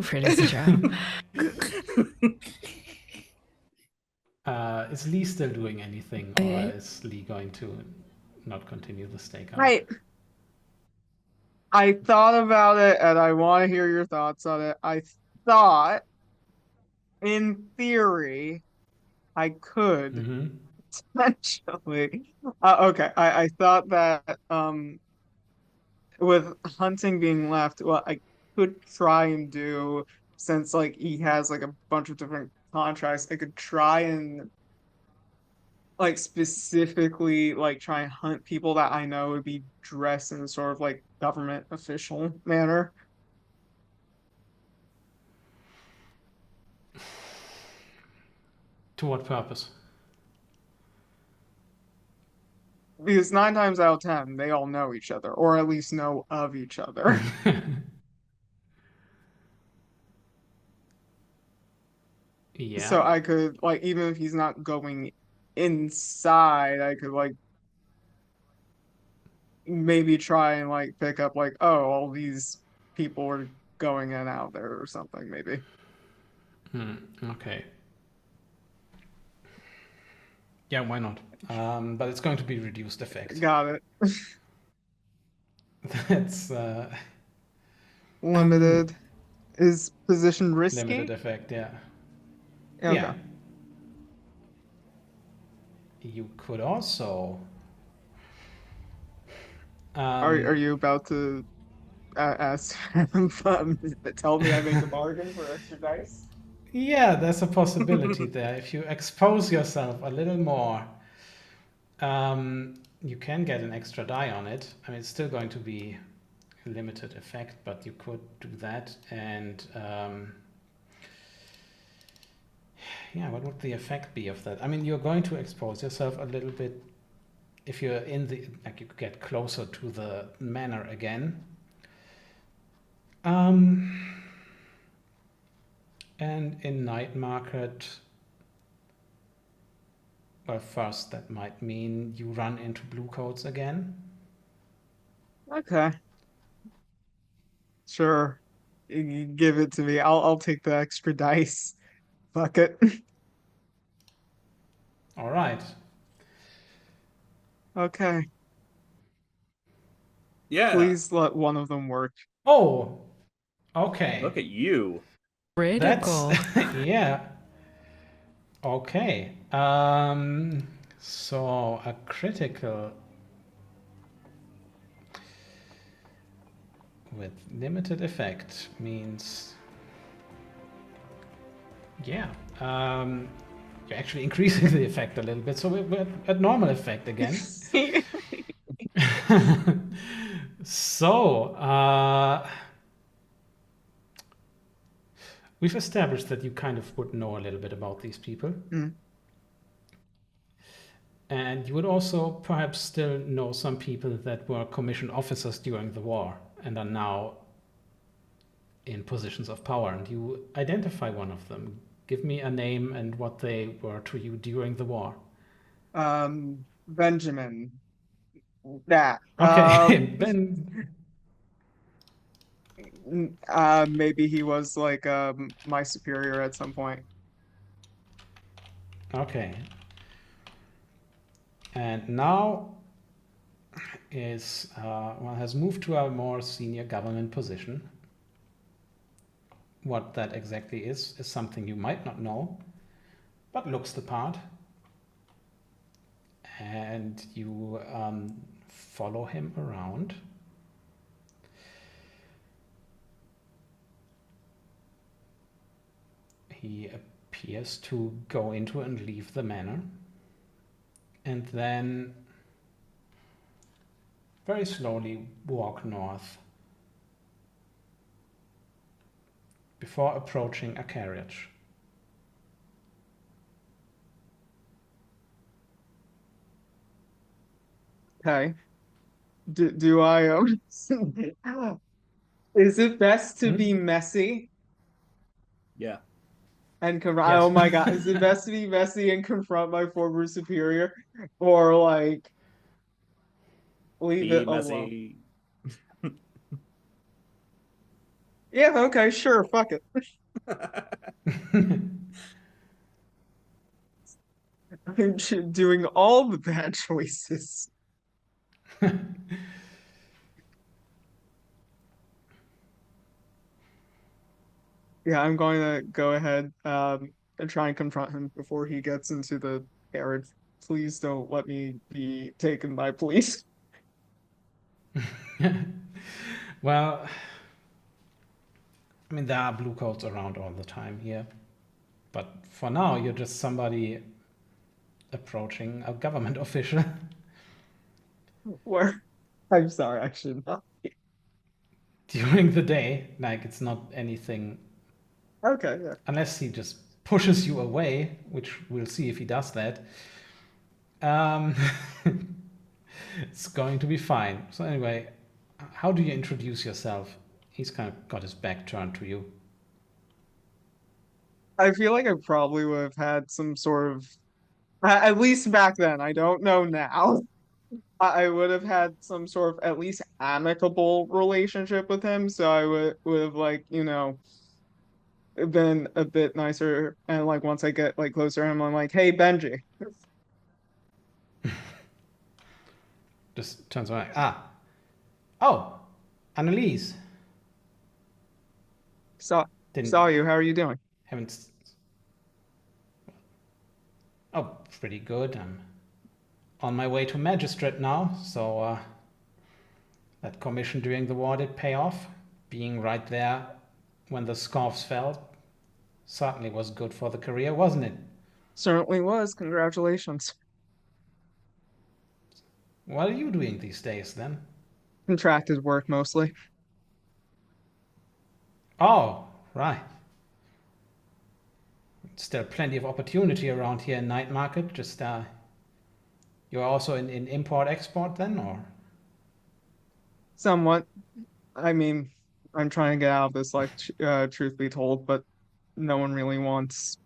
ᴄᴏsᴛ. Is Lee still doing anything, or is Lee going to not continue the stakeout? I thought about it, and I want to hear your thoughts on it. I thought, in theory, I could potentially. Okay, I thought that with hunting being left, well, I could try and do, since like he has like a bunch of different contracts, I could try and like specifically like try and hunt people that I know would be dressed in a sort of like government official manner. To what purpose? Because 9 times out of 10, they all know each other, or at least know of each other. Yeah. So I could like, even if he's not going inside, I could like maybe try and like pick up like, oh, all these people are going in and out there or something, maybe. Okay. Yeah, why not? But it's going to be reduced effect. Got it. That's Limited. Is position risky? limited effect, yeah. Okay. Yeah. You could also. Are you about to ask him, tell me I make a bargain for extra dice? Yeah, there's a possibility there. If you expose yourself a little more, you can get an extra die on it. I mean, it's still going to be a limited effect, but you could do that. And yeah, what would the effect be of that? I mean, you're going to expose yourself a little bit if you're in the, like, you get closer to the manor again. And in night market, well, first that might mean you run into blue coats again. Okay. Sure. You give it to me. I'll take the extra dice. Fuck it. All right. Okay. Yeah. Please let one of them work. Oh, okay. Look at you. Critical. Yeah. Okay. So a critical with limited effect means, yeah, you're actually increasing the effect a little bit. So we're at normal effect again. So we've established that you kind of would know a little bit about these people. And you would also perhaps still know some people that were commissioned officers during the war and are now in positions of power. And you identify one of them. Give me a name and what they were to you during the war. Benjamin. That. Okay, Ben. Maybe he was like my superior at some point. Okay. And now is one has moved to a more senior government position. What that exactly is something you might not know, but looks the part. And you follow him around. He appears to go into and leave the manor. And then very slowly walk north before approaching a carriage. Okay. Do I is it best to be messy? Yeah. And Yes. oh my God, is it best to be messy and confront my former superior, or like leave Be it alone? messy. Yeah, okay, sure, fuck it. I'm doing all the bad choices. Yeah, I'm going to go ahead and try and confront him before he gets into the carriage. Please don't let me be taken by police. Well, I mean, there are blue coats around all the time here. But for now, you're just somebody approaching a government official Where I'm sorry, I should not. during the day. Like, it's not anything, Okay, yeah. unless he just pushes you away, which we'll see if he does that. Um, it's going to be fine. So anyway, how do you introduce yourself? He's kind of got his back turned to you. I feel like I probably would have had some sort of, at least back then, I don't know now. I would have had some sort of at least amicable relationship with him, so I would have like, been a bit nicer. And like once I get like closer to him, I'm like, hey Benji. Just turns around. Ah, oh, Annalise. Saw Didn't, saw you. How are you doing? haven't. Oh, pretty good. I'm on my way to magistrate now, so that commission during the war did pay off. Being right there when the scarves fell certainly was good for the career, wasn't it? Certainly was. Congratulations. What are you doing these days then? Contracted work mostly. Oh, right. Still plenty of opportunity around here in night market. Just you're also in import export then, or? Somewhat. I mean, I'm trying to get out of this life, truth be told, but no one really wants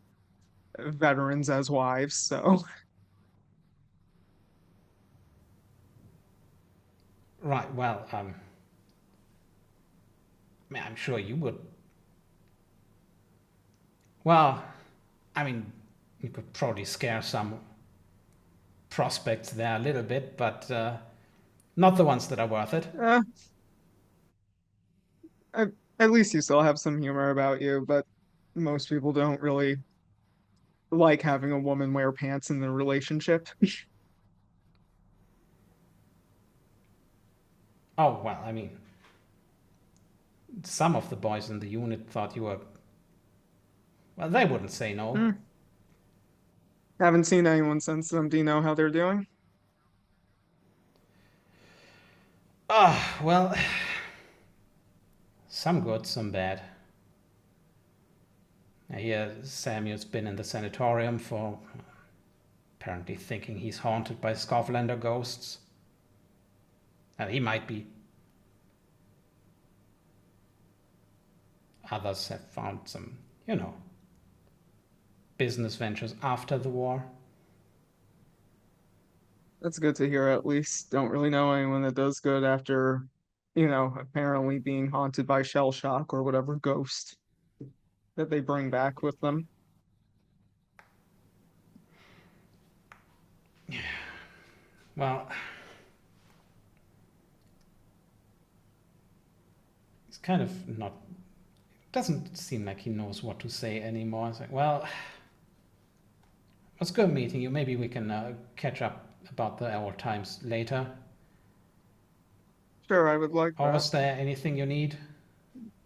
veterans as wives, so Right. Well, I mean, I'm sure you would. Well, I mean, you could probably scare some prospects there a little bit, but not the ones that are worth it. uh, at, at least you still have some humor about you, but most people don't really like having a woman wear pants in the relationship. Oh, well, I mean, some of the boys in the unit thought you were. Well, they wouldn't say no. Hmm. Haven't seen anyone since them. Do you know how they're doing? Ah, well, some good, some bad. I hear Samuel's been in the sanatorium for apparently thinking he's haunted by Scoundrels ghosts. And he might be. Others have found some, business ventures after the war. That's good to hear at least. Don't really know anyone that does good after, apparently being haunted by shell shock or whatever ghost that they bring back with them. Well, he's kind of not. Doesn't seem like he knows what to say anymore. It's like, well, it was good meeting you. Maybe we can catch up about the old times later. Sure, I would like Or that. was there anything you need?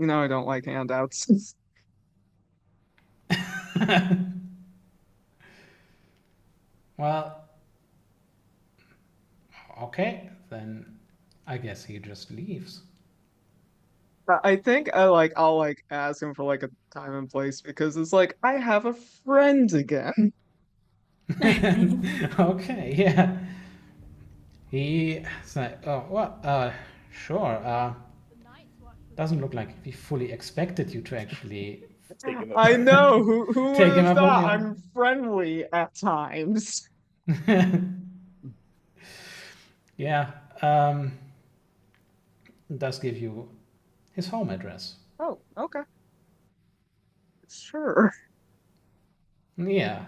I don't like handouts. Well, okay, then I guess he just leaves. I think I'll like ask him for like a time and place because it's like I have a friend again. Okay, yeah. He's like, oh, well, sure. Doesn't look like he fully expected you to actually Take him I apart. know who would take him have up thought on I'm friendly at times. you. Yeah, it does give you his home address. Oh, okay. Sure. Yeah,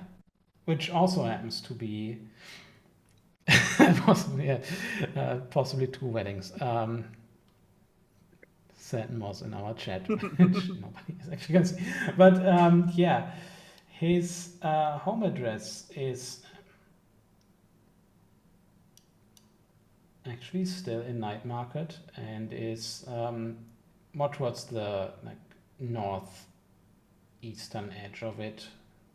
which also happens to be possibly, yeah, possibly two weddings. Satan was in our chat, which nobody is actually gonna see. But yeah, his home address is actually still in Night Market and is more towards the like northeastern edge of it.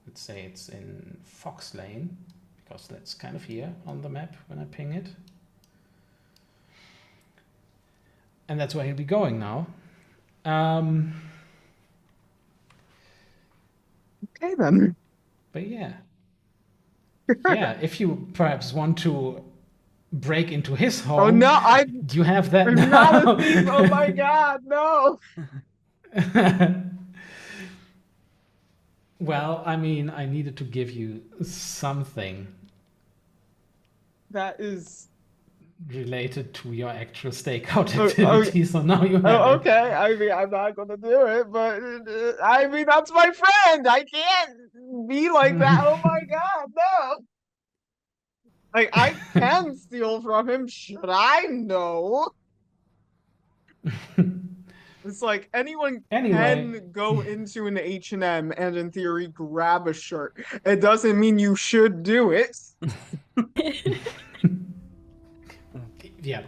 Let's say it's in Fox Lane, because that's kind of here on the map when I ping it. And that's where he'll be going now. Okay then. But yeah. Yeah, if you perhaps want to break into his home, Oh no, you have that I'm now. not a thief. Oh my god, no. Well, I mean, I needed to give you something That is. related to your actual stakeout Oh, activity, so now you have Oh, it. okay. I mean, I'm not gonna do it, but I mean, that's my friend. I can't be like that. Oh my god, no. Like, I can steal from him. Should I know? It's like anyone Anyway, can go into an H&M and in theory grab a shirt. It doesn't mean you should do it. yeah.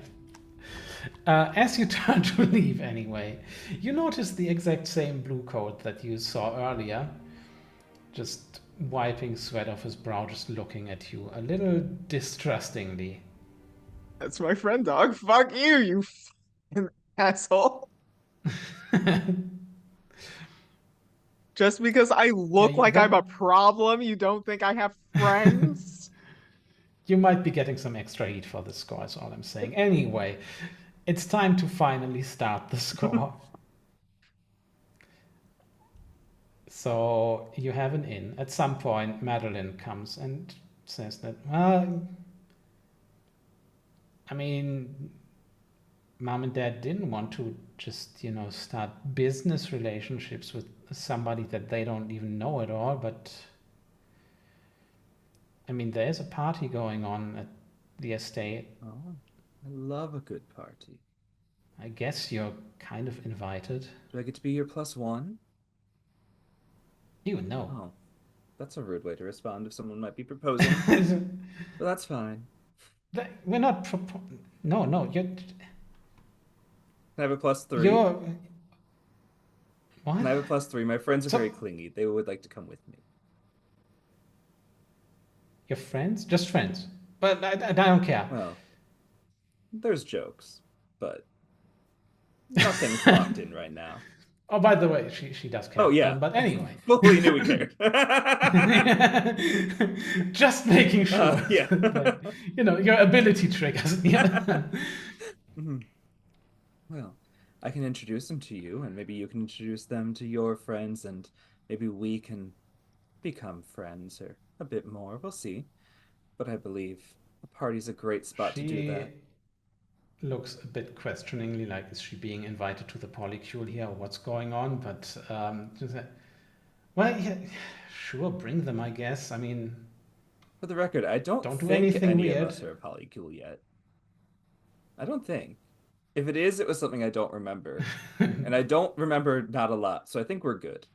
As you turn to leave anyway, you notice the exact same blue coat that you saw earlier, just wiping sweat off his brow, just looking at you a little distrustingly. That's my friend, dog. Fuck you, you fucking asshole. Just because I look like I'm a problem, you don't think I have friends? You might be getting some extra heat for this score, is all I'm saying. Anyway, it's time to finally start the score. So you have an in. At some point, Madeline comes and says that, well, I mean, Mom and Dad didn't want to just, start business relationships with somebody that they don't even know at all, but I mean, there's a party going on at the estate. Oh, I love a good party. I guess you're kind of invited. Do I get to be your +1? You know. Oh, that's a rude way to respond if someone might be proposing. But that's fine. We're not No, you're... Can I have a +3? You're... What? Can I have a +3? My friends are very clingy. They would like to come with me. Your friends? Just friends. But I don't care. Well, there's jokes, but nothing's locked in right now. Oh, by the way, she does care. Oh, yeah. But anyway. Fully knew we cared. Just making sure. Yeah. That, your ability triggers. Yeah. Well, I can introduce them to you, and maybe you can introduce them to your friends, and maybe we can become friends or a bit more. We'll see. But I believe a party's a great spot to do that. Looks a bit questioningly like, is she being invited to the polycule here, or what's going on? But well, yeah, sure, bring them, I guess. I mean, for the record, I don't do think anything any weird. of us are a polycule yet. I don't think. If it is, it was something I don't remember. And I don't remember not a lot, so I think we're good.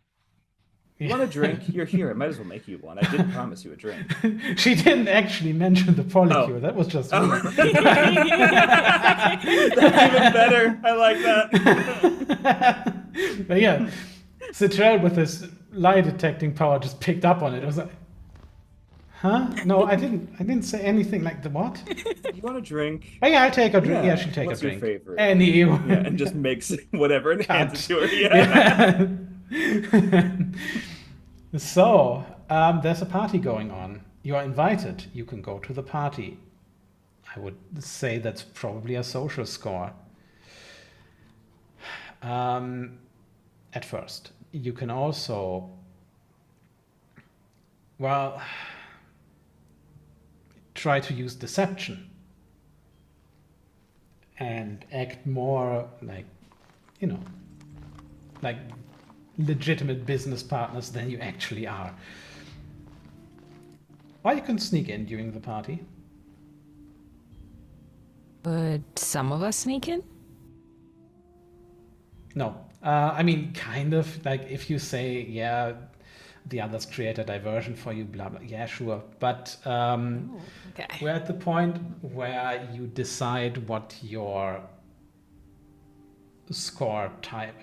You want a drink? You're here. I might as well make you one. I did promise you a drink. She didn't actually mention the polycule. Oh. That was just me. That's even better. I like that. But yeah, Citral with his lie detecting power just picked up on it. It was like, huh? No, I didn't say anything like the what? You want a drink? Oh yeah, I'll take a drink. Yeah, Yeah. she'll take What's a drink. your favorite? Any. Yeah, and just makes whatever and hands it to her. Yeah. So, there's a party going on. You are invited. You can go to the party. I would say that's probably a social score. At first. You can also, well, try to use deception and act more like, like legitimate business partners than you actually are. Or you can sneak in during the party. Would some of us sneak in? No. I mean, kind of. Like, if you say, yeah, the others create a diversion for you, blah, blah. Yeah, sure. But Okay. we're at the point where you decide what your score type,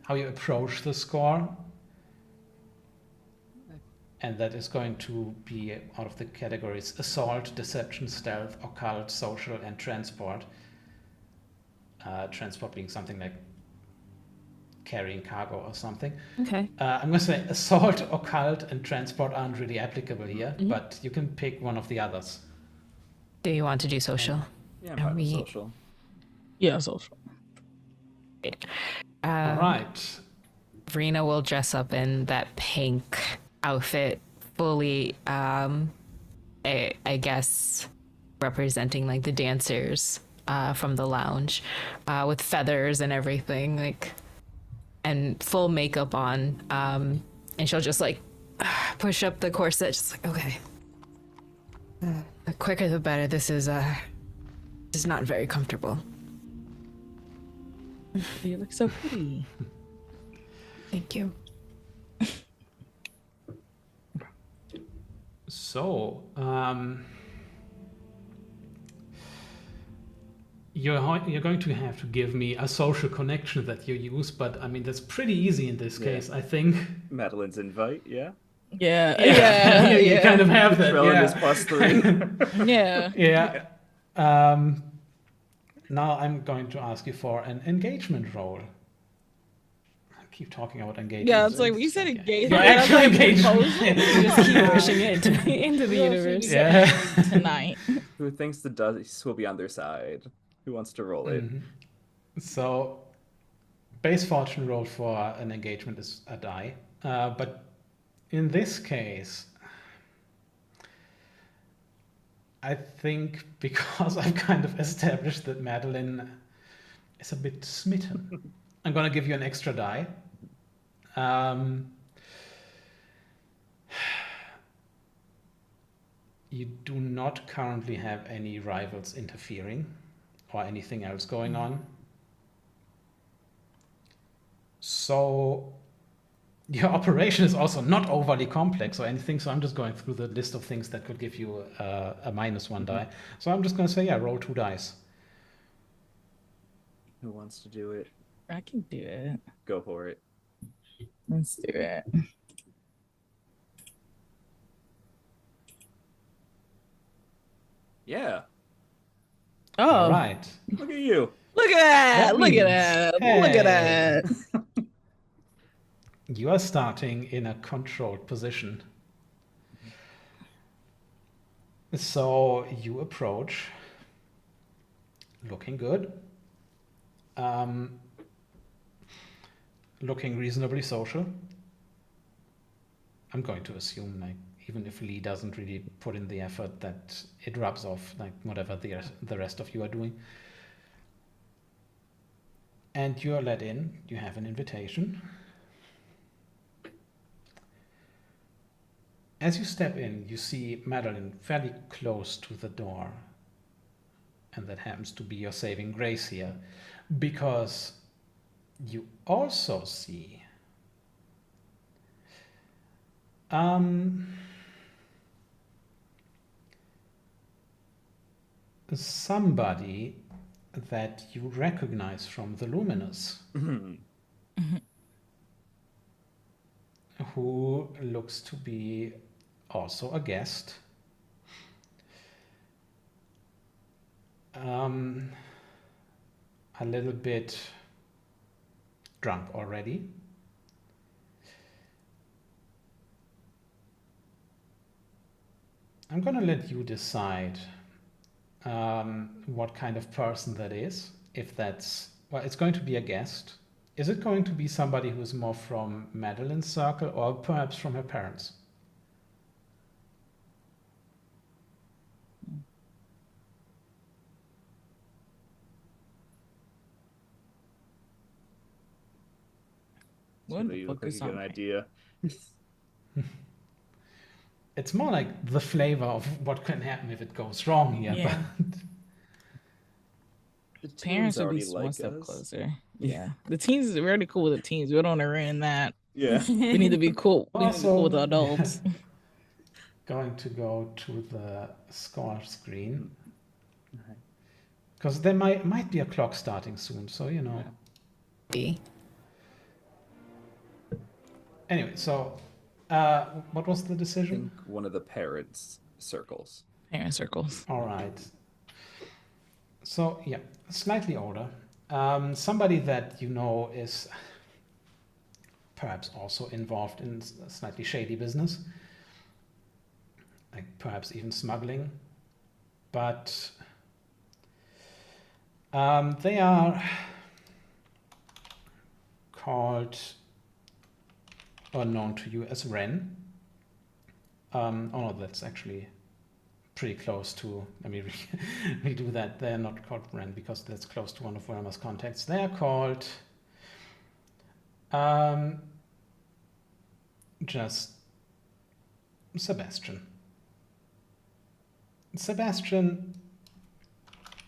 how you approach the score. And that is going to be out of the categories assault, deception, stealth, occult, social, and transport. Transport being something like carrying cargo or something. Okay. I'm going to say assault, occult, and transport aren't really applicable here, but you can pick one of the others. Do you want to do social? Yeah, I'm fine with we- social. Yeah, social. All right. Rena will dress up in that pink outfit, fully, I guess, representing like the dancers from the lounge, with feathers and everything, like, and full makeup on. And she'll just like push up the corset, just like, okay, the quicker the better. This is not very comfortable. You look so pretty. Thank you. So, you're going to have to give me a social connection that you use, but I mean, that's pretty easy in this case, I think. Madeline's invite, yeah. Yeah. You kind of have that, Trillin yeah. is +3. Yeah. Yeah. Now I'm going to ask you for an engagement roll. I keep talking about engagement. Yeah, it's like we said yeah. engagement. Your and I'm actual like, engagement. You just keep pushing it into the universe. Yeah. tonight. Who thinks the dice will be on their side? Who wants to roll it? So, base fortune roll for an engagement is a die. But in this case, I think because I've kind of established that Madeline is a bit smitten, I'm going to give you an extra die. You do not currently have any rivals interfering or anything else going on. So your operation is also not overly complex or anything, so I'm just going through the list of things that could give you a -1 die. So I'm just going to say, yeah, roll 2 dice. Who wants to do it? I can do it. Go for it. Let's do it. Yeah. Oh, All right. Look at you. look at that! That Look at means- that! Look at Hey. that! You are starting in a controlled position. So you approach, looking good, looking reasonably social. I'm going to assume, like, even if Lee doesn't really put in the effort, that it rubs off, like, whatever the rest of you are doing. And you are let in. You have an invitation. As you step in, you see Madeline fairly close to the door. And that happens to be your saving grace here. Because you also see somebody that you recognize from the Luminous, who looks to be also a guest. A little bit drunk already. I'm gonna let you decide what kind of person that is. If that's, well, it's going to be a guest. Is it going to be somebody who's more from Madeline's circle or perhaps from her parents? What Maybe the you fuck look like is you get an on idea. It's more like the flavor of what can happen if it goes wrong here. Yeah. The teens Parents would be already one like step us. closer. Yeah. The teens, we're already cool with the teens. We don't want to ruin that. Yeah. We need to be cool. We need to be cool with the Also, adults. going to go to the score screen Okay. because there might be a clock starting soon. So you know. B. Anyway, so what was the I decision? think one of the parents' circles. Parent circles. All right. So yeah, slightly older. Somebody that you know is perhaps also involved in a slightly shady business, like perhaps even smuggling. But they are called or known to you as Ren. Oh no, that's actually pretty close to, let me redo that. They're not called Ren because that's close to one of Wilmer's contacts. They are called just Sebastian. Sebastian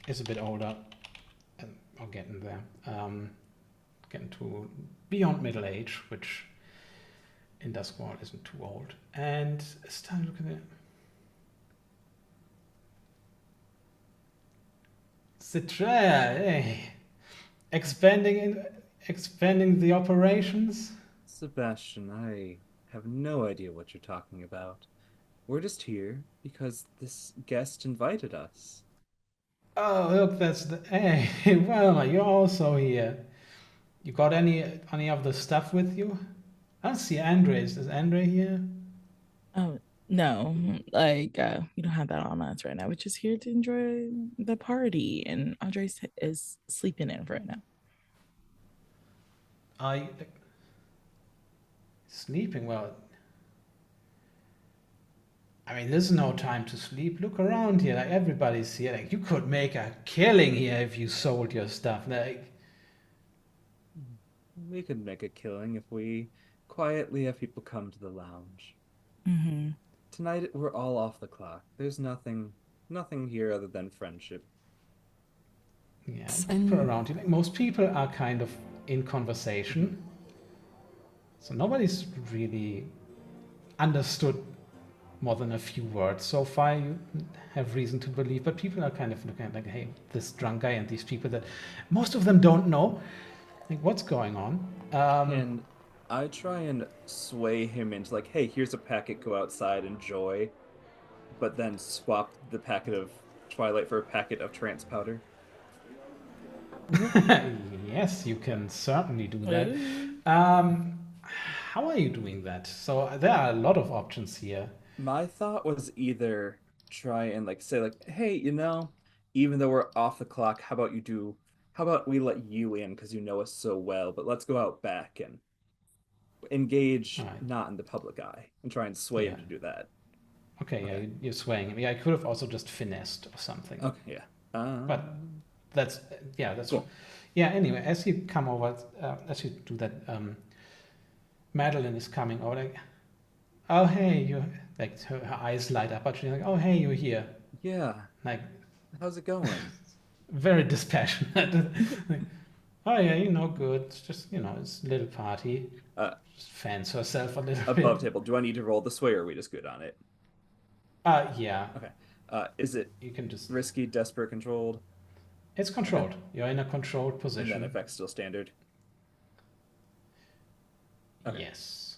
is a bit older, or getting there, getting to beyond middle age, which in Duskworld isn't too old. And it's time to look at it. Citra, hey, expanding the operations. Sebastian, I have no idea what you're talking about. We're just here because this guest invited us. Oh, look, that's the. Hey, Wilma, you're also here. You got any of the stuff with you? I don't see Andres. Is Andre here? Oh, no. Like, we don't have that on us right now. We're just here to enjoy the party. And Andres is sleeping in right now. Are you sleeping? Well, I mean, there's no time to sleep. Look around here. Like, everybody's here. Like, you could make a killing here if you sold your stuff. Like, We could make a killing if we quietly have people come to the lounge. Mm-hmm. Tonight we're all off the clock. There's nothing here other than friendship. yeah, And- people around you. Like, most people are kind of in conversation. So nobody's really understood more than a few words so far, you have reason to believe. But people are kind of looking at like, hey, this drunk guy and these people that most of them don't know. Like, what's going on? And I try and sway him into like, hey, here's a packet, go outside, enjoy. But then swap the packet of Twilight for a packet of trance powder. Yes, you can certainly do that. Uh, How are you doing that? So there are a lot of options here. My thought was either try and like say like, hey, even though we're off the clock, how about we let you in because you know us so well, but let's go out back and engage Alright. not in the public eye and try and sway him Yeah. to do that. Okay, yeah, Okay. you're swaying him. Yeah, I could have also just finessed or something. Okay, yeah. But that's Cool. yeah. Anyway, as you come over, as you do that, Madeline is coming over. Like, oh hey, you like her eyes light up, but she's like, oh hey, you're here. Yeah. Like, How's it going? very dispassionate. Like, oh yeah, good. It's just it's a little party. Just fans herself a little Above bit. table. Do I need to roll the sway or are we just good on it? Yeah, Okay. Is it you can just. risky, desperate, controlled? It's controlled. You're in a controlled And position. then effects still standard. Okay. Yes.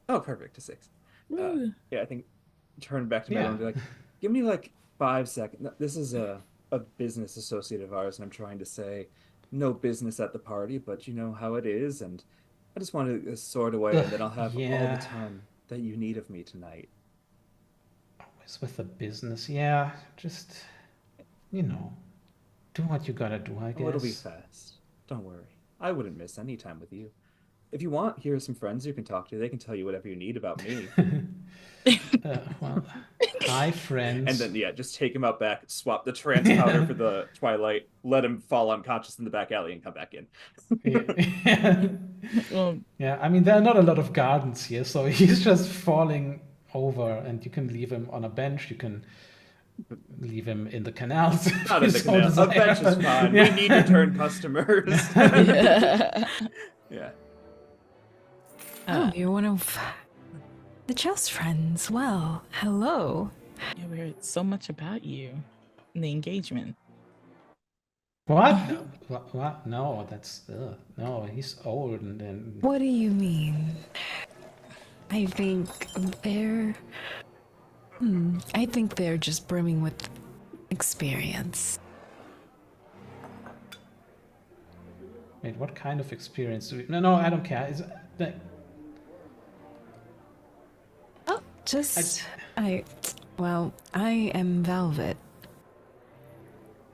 Oh, perfect. To 6. Woo. Yeah, I think turn back to Yeah. Madeline and be like, give me like 5 seconds. This is a business associate of ours, and I'm trying to say no business at the party, but you know how it is, and I just want to sort away, and then I'll have all Yeah. the time that you need of me tonight. Always with the business. Yeah, just do what you gotta do, I guess. Oh, it'll be fast. Don't worry. I wouldn't miss any time with you. If you want, here are some friends you can talk to. They can tell you whatever you need about me. Well, hi, friends. And then, yeah, just take him out back, swap the trance powder for the Twilight, let him fall unconscious in the back alley, and come back in. Yeah. Well, Yeah, I mean, there are not a lot of gardens here, so he's just falling over, and you can leave him on a bench. You can leave him in the canals. if Not you in the so canal. A desire, bench is but- fine. yeah. We need return customers. yeah. Yeah. Oh, you're one of the Chelsea friends. Well, hello. Yeah, we heard so much about you in the engagement. What? No, what? No, that's no. He's old, and What do you mean? I think they're. I think they're just brimming with experience. wait, what kind of experience do we? No, I don't care. Is like, Oh, well, I am Velvet.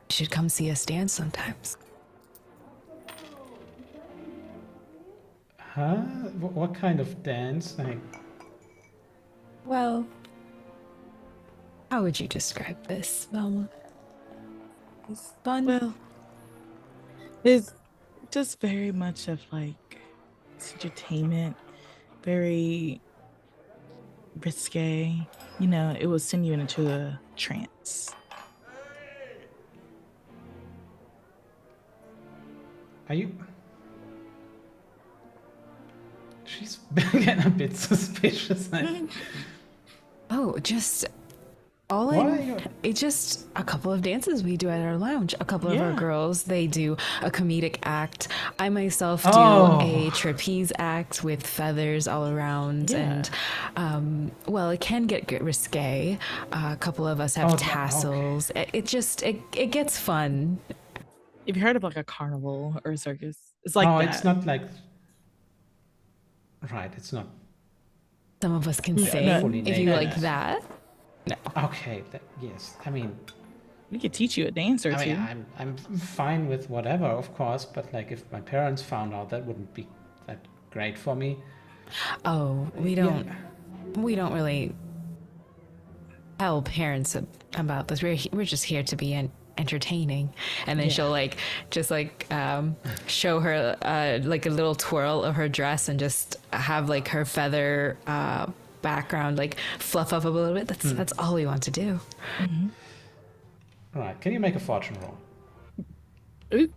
You should come see us dance sometimes. huh? What kind of dance? Like, Well, how would you describe this, Velma? It's fun. Well, it's just very much of like entertainment, very risque. You know, it will send you into a trance. are you? She's getting a bit suspicious. Oh, just all Why are in. you- It's just a couple of dances we do at our lounge. A couple of our Yeah. girls, they do a comedic act. I myself do Oh. a trapeze act with feathers all around, Yeah. and well, it can get risque. A couple of us have Oh, okay. tassels. It gets fun. Have you heard of like a carnival or a circus? It's like oh, that. it's not like. Right, it's not. Some of us can No, sing fully if you naked. like that. No. Okay, yes. I mean, We could teach you a dance or I two. mean, I'm fine with whatever, of course, but like if my parents found out, that wouldn't be that great for me. Oh, we don't really tell parents about this. We're just here to be entertaining. And then Yeah. she'll show her like a little twirl of her dress and just have like her feather background like fluff up a little bit. That's all we want to do. All right, can you make a fortune roll? Ooh.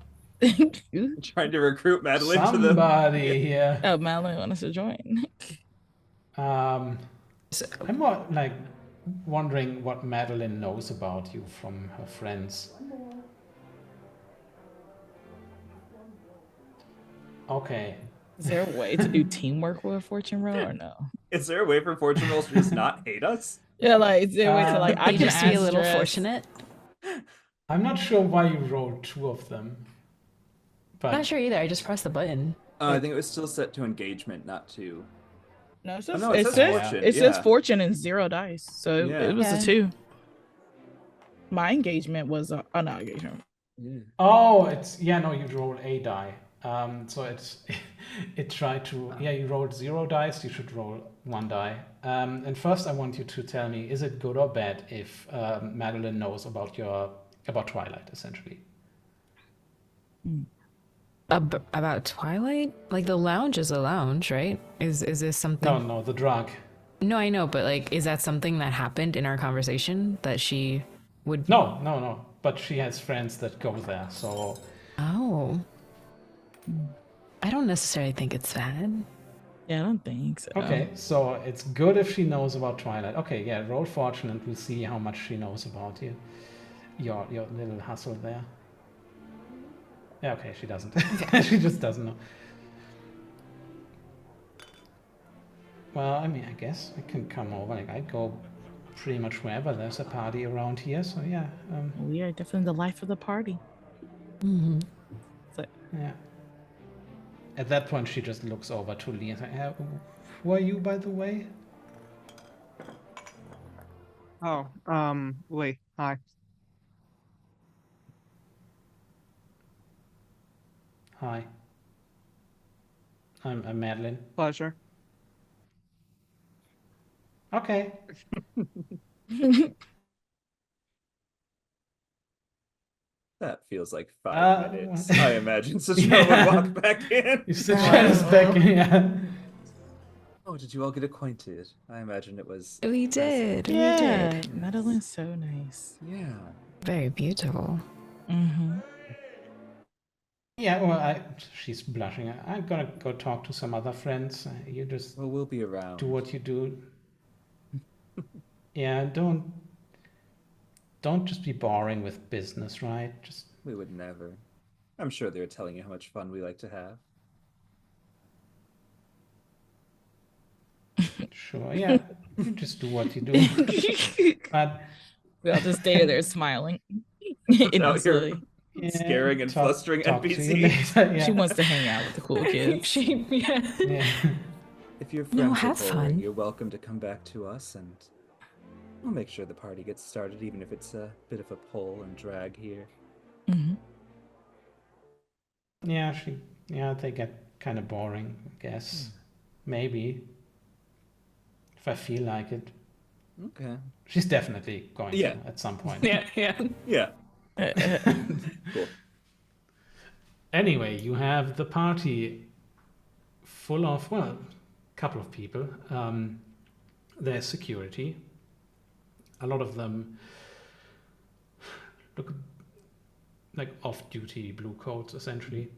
Trying to recruit Madeline to the. Somebody here. Oh, Madeline want us to join. I'm So, more like wondering what Madeline knows about you from her friends. Okay. Is there a way to do teamwork with a fortune roll or no? Is there a way for fortune rolls to just not hate us? Yeah, like is there a way to like I you can just be a little ask fortunate. I'm not sure why you rolled two of them, but Not sure either. I just pressed the button. I think it was still set to engagement, not to. No, it Oh, says, no, it says fortune. It says yeah. fortune and 0 dice, so Yeah. it was Yeah. a 2. My engagement was a not engagement. Yeah. oh, it's no, you roll a die. So it's it tried to you rolled 0 dice. You should roll 1 die. And first, I want you to tell me: is it good or bad if Madeline knows about Twilight, essentially? About Twilight? Like the lounge is a lounge, right? Is this something? No, the drug. No, I know, but like, is that something that happened in our conversation that she would? No. But she has friends that go there, so Oh. I don't necessarily think it's bad. Yeah, I don't think so. okay. So it's good if she knows about Twilight. Okay, yeah. Roll fortune, and we'll see how much she knows about you. Your little hustle there. Yeah, okay, she doesn't. She just doesn't know. Well, I mean, I guess I can come over. Like, I go pretty much wherever there's a party around here. So yeah, We are definitely the life of the party. Mm-hmm. So, yeah. At that point, she just looks over to Lee and says, "Who are you, by the way?" Oh, Lee, hi. Hi. I'm Madeline. Pleasure. Okay. That feels like 5 minutes. I imagine Citra yeah. would walk back in. You sit Janice back in, yeah. Oh, did you all get acquainted? I imagine it was. We pleasant. did. Yeah, We did. Madeline's so nice. Yeah. Very beautiful. Mm-hmm. Yeah, well, she's blushing. I'm gonna go talk to some other friends. You just Well, we'll be around. do what you do. Yeah, don't just be boring with business, right? Just We would never. I'm sure they're telling you how much fun we like to have. sure, yeah. You just do what you do. But We all just stay there smiling. Out here Innocently. yeah, scaring and flustering talk to you NPCs. later, yeah. She wants to hang out with the cool kids. Yeah. Yeah. If your No, friends are have boring, fun. you're welcome to come back to us, and we'll make sure the party gets started, even if it's a bit of a pull and drag here. Mm-hmm. Yeah, they get kind of boring, I guess. Maybe. If I feel like it. Okay. She's definitely going Yeah. to at some point. Yeah. Yeah. Cool. Anyway, you have the party full of, well, a couple of people. There's security. A lot of them look like off-duty blue coats, essentially.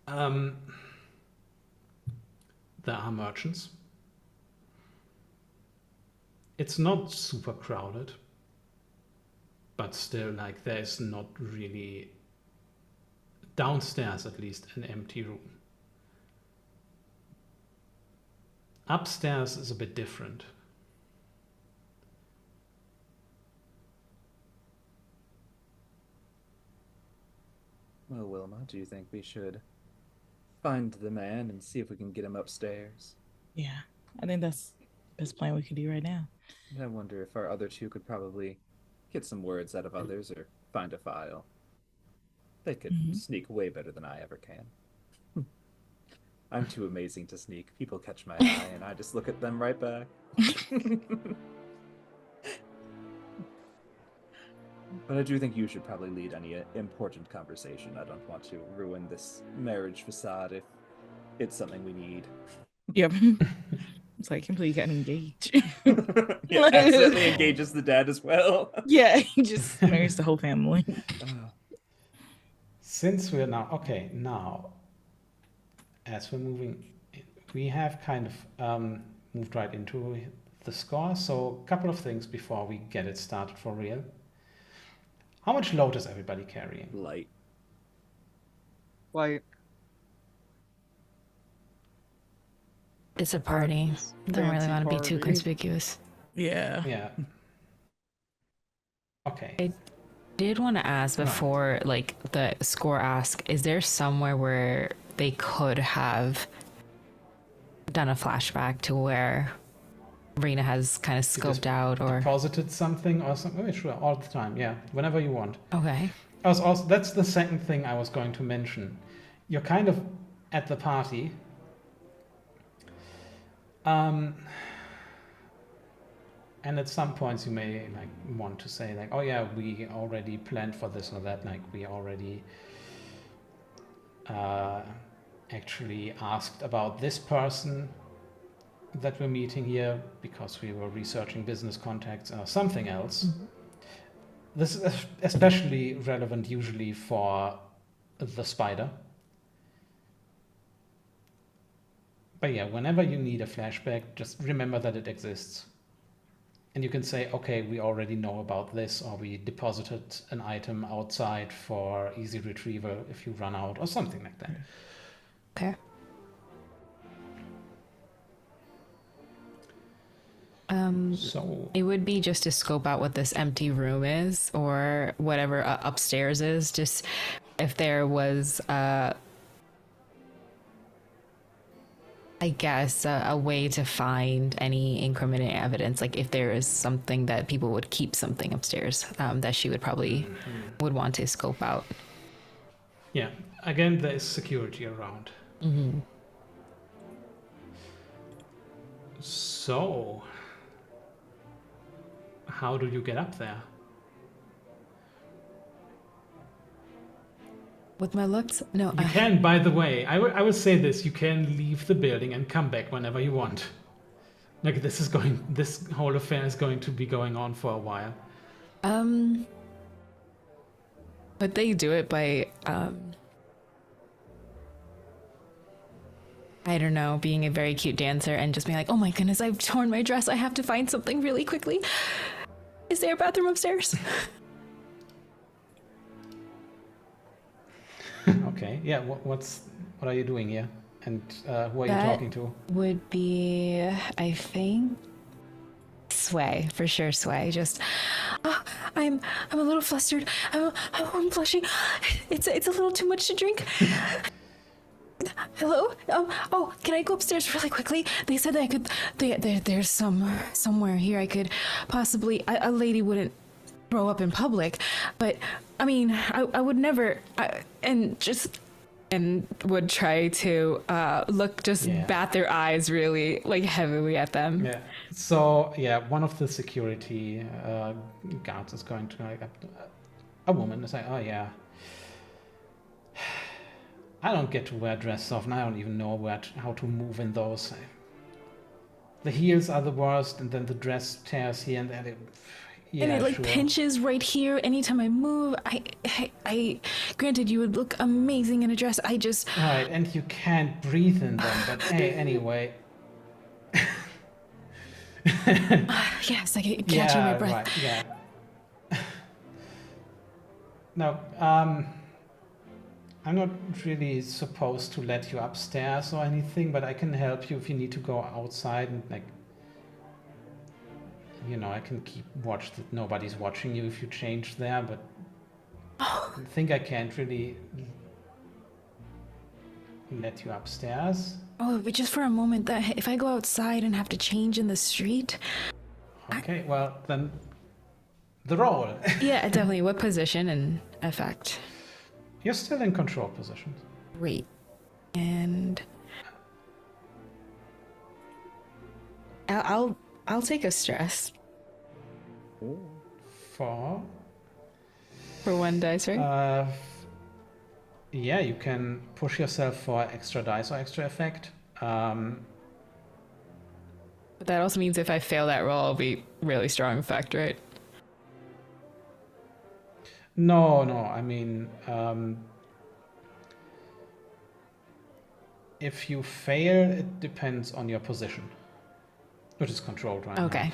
There are merchants. It's not super crowded, but still, like, there's not really, downstairs at least, an empty room. Upstairs is a bit different. Well, Wilma, do you think we should find the man and see if we can get him upstairs? Yeah, I think that's the best plan we can do right now. I wonder if our other two could probably get some words out of others or find a file. They could sneak way better than I ever can. I'm too amazing to sneak. People catch my eye and I just look at them right back. But I do think you should probably lead any important conversation. I don't want to ruin this marriage facade if it's something we need. Yep. It's like, I can't believe you got engaged. Yeah, accidentally engages the dad as well. Yeah, he just marries the whole family. Since we're now, as we're moving, we have kind of moved right into the score. So a couple of things before we get it started for real. How much load is everybody carrying? Light. Like, It's a party. Don't really fancy want to be too party. conspicuous. Yeah. Yeah. Okay. Did want to ask Right. before, like, the score ask, is there somewhere where they could have done a flashback to where Rena has kind of You just scoped out, or Deposited something or something? Oh, sure, all the time. Yeah, whenever you want. okay, That's the second thing I was going to mention. You're kind of at the party. And at some points you may like want to say like, oh yeah, we already planned for this or that. Like we already actually asked about this person that we're meeting here because we were researching business contacts or something else. This is especially relevant usually for the spider. But yeah, whenever you need a flashback, just remember that it exists. And you can say, okay, we already know about this, or we deposited an item outside for easy retrieval if you run out, or something like that. okay. So It would be just to scope out what this empty room is, or whatever upstairs is. Just if there was, I guess, a way to find any incriminating evidence. Like if there is something that people would keep something upstairs, that she would probably would want to scope out. yeah, again, there is security around. So how do you get up there? With my looks? No. You can, by the way, I would say this, you can leave the building and come back whenever you want. Like this whole affair is going to be going on for a while. But they do it by, I don't know, being a very cute dancer and just being like, oh my goodness, I've torn my dress. I have to find something really quickly. Is there a bathroom upstairs? Okay, yeah, what are you doing here? And who are you That talking to? would be, I think, Sway, for sure. Sway. Just, I'm a little flustered. I'm blushing. It's a little too much to drink. Hello? Oh, can I go upstairs really quickly? They said that I could. There's somewhere here I could possibly. A lady wouldn't throw up in public, but I mean, I would never. And would try to bat their eyes really like heavily at them. Yeah. So yeah, one of the security guards is going to like a woman is like, oh yeah, I don't get to wear dresses often. I don't even know how to move in those. The heels are the worst, and then the dress tears here and there. Yeah, and it like sure. pinches right here anytime I move. I granted you would look amazing in a dress. I just Right, and you can't breathe in them. But hey, anyway. yes, I get catching my breath. Right, yeah. No, I'm not really supposed to let you upstairs or anything, but I can help you if you need to go outside and like, you know, I can keep watch that nobody's watching you if you change there, but I think I can't really let you upstairs. Oh, but just for a moment, that if I go outside and have to change in the street. Okay, well then, the roll. Yeah, definitely. What position and effect? You're still in control position. Great. And I'll take a stress For one dice, right? yeah, you can push yourself for extra dice or extra effect. But that also means if I fail that roll, I'll be really strong effect, right? No, I mean, if you fail, it depends on your position, which is controlled right now. Okay.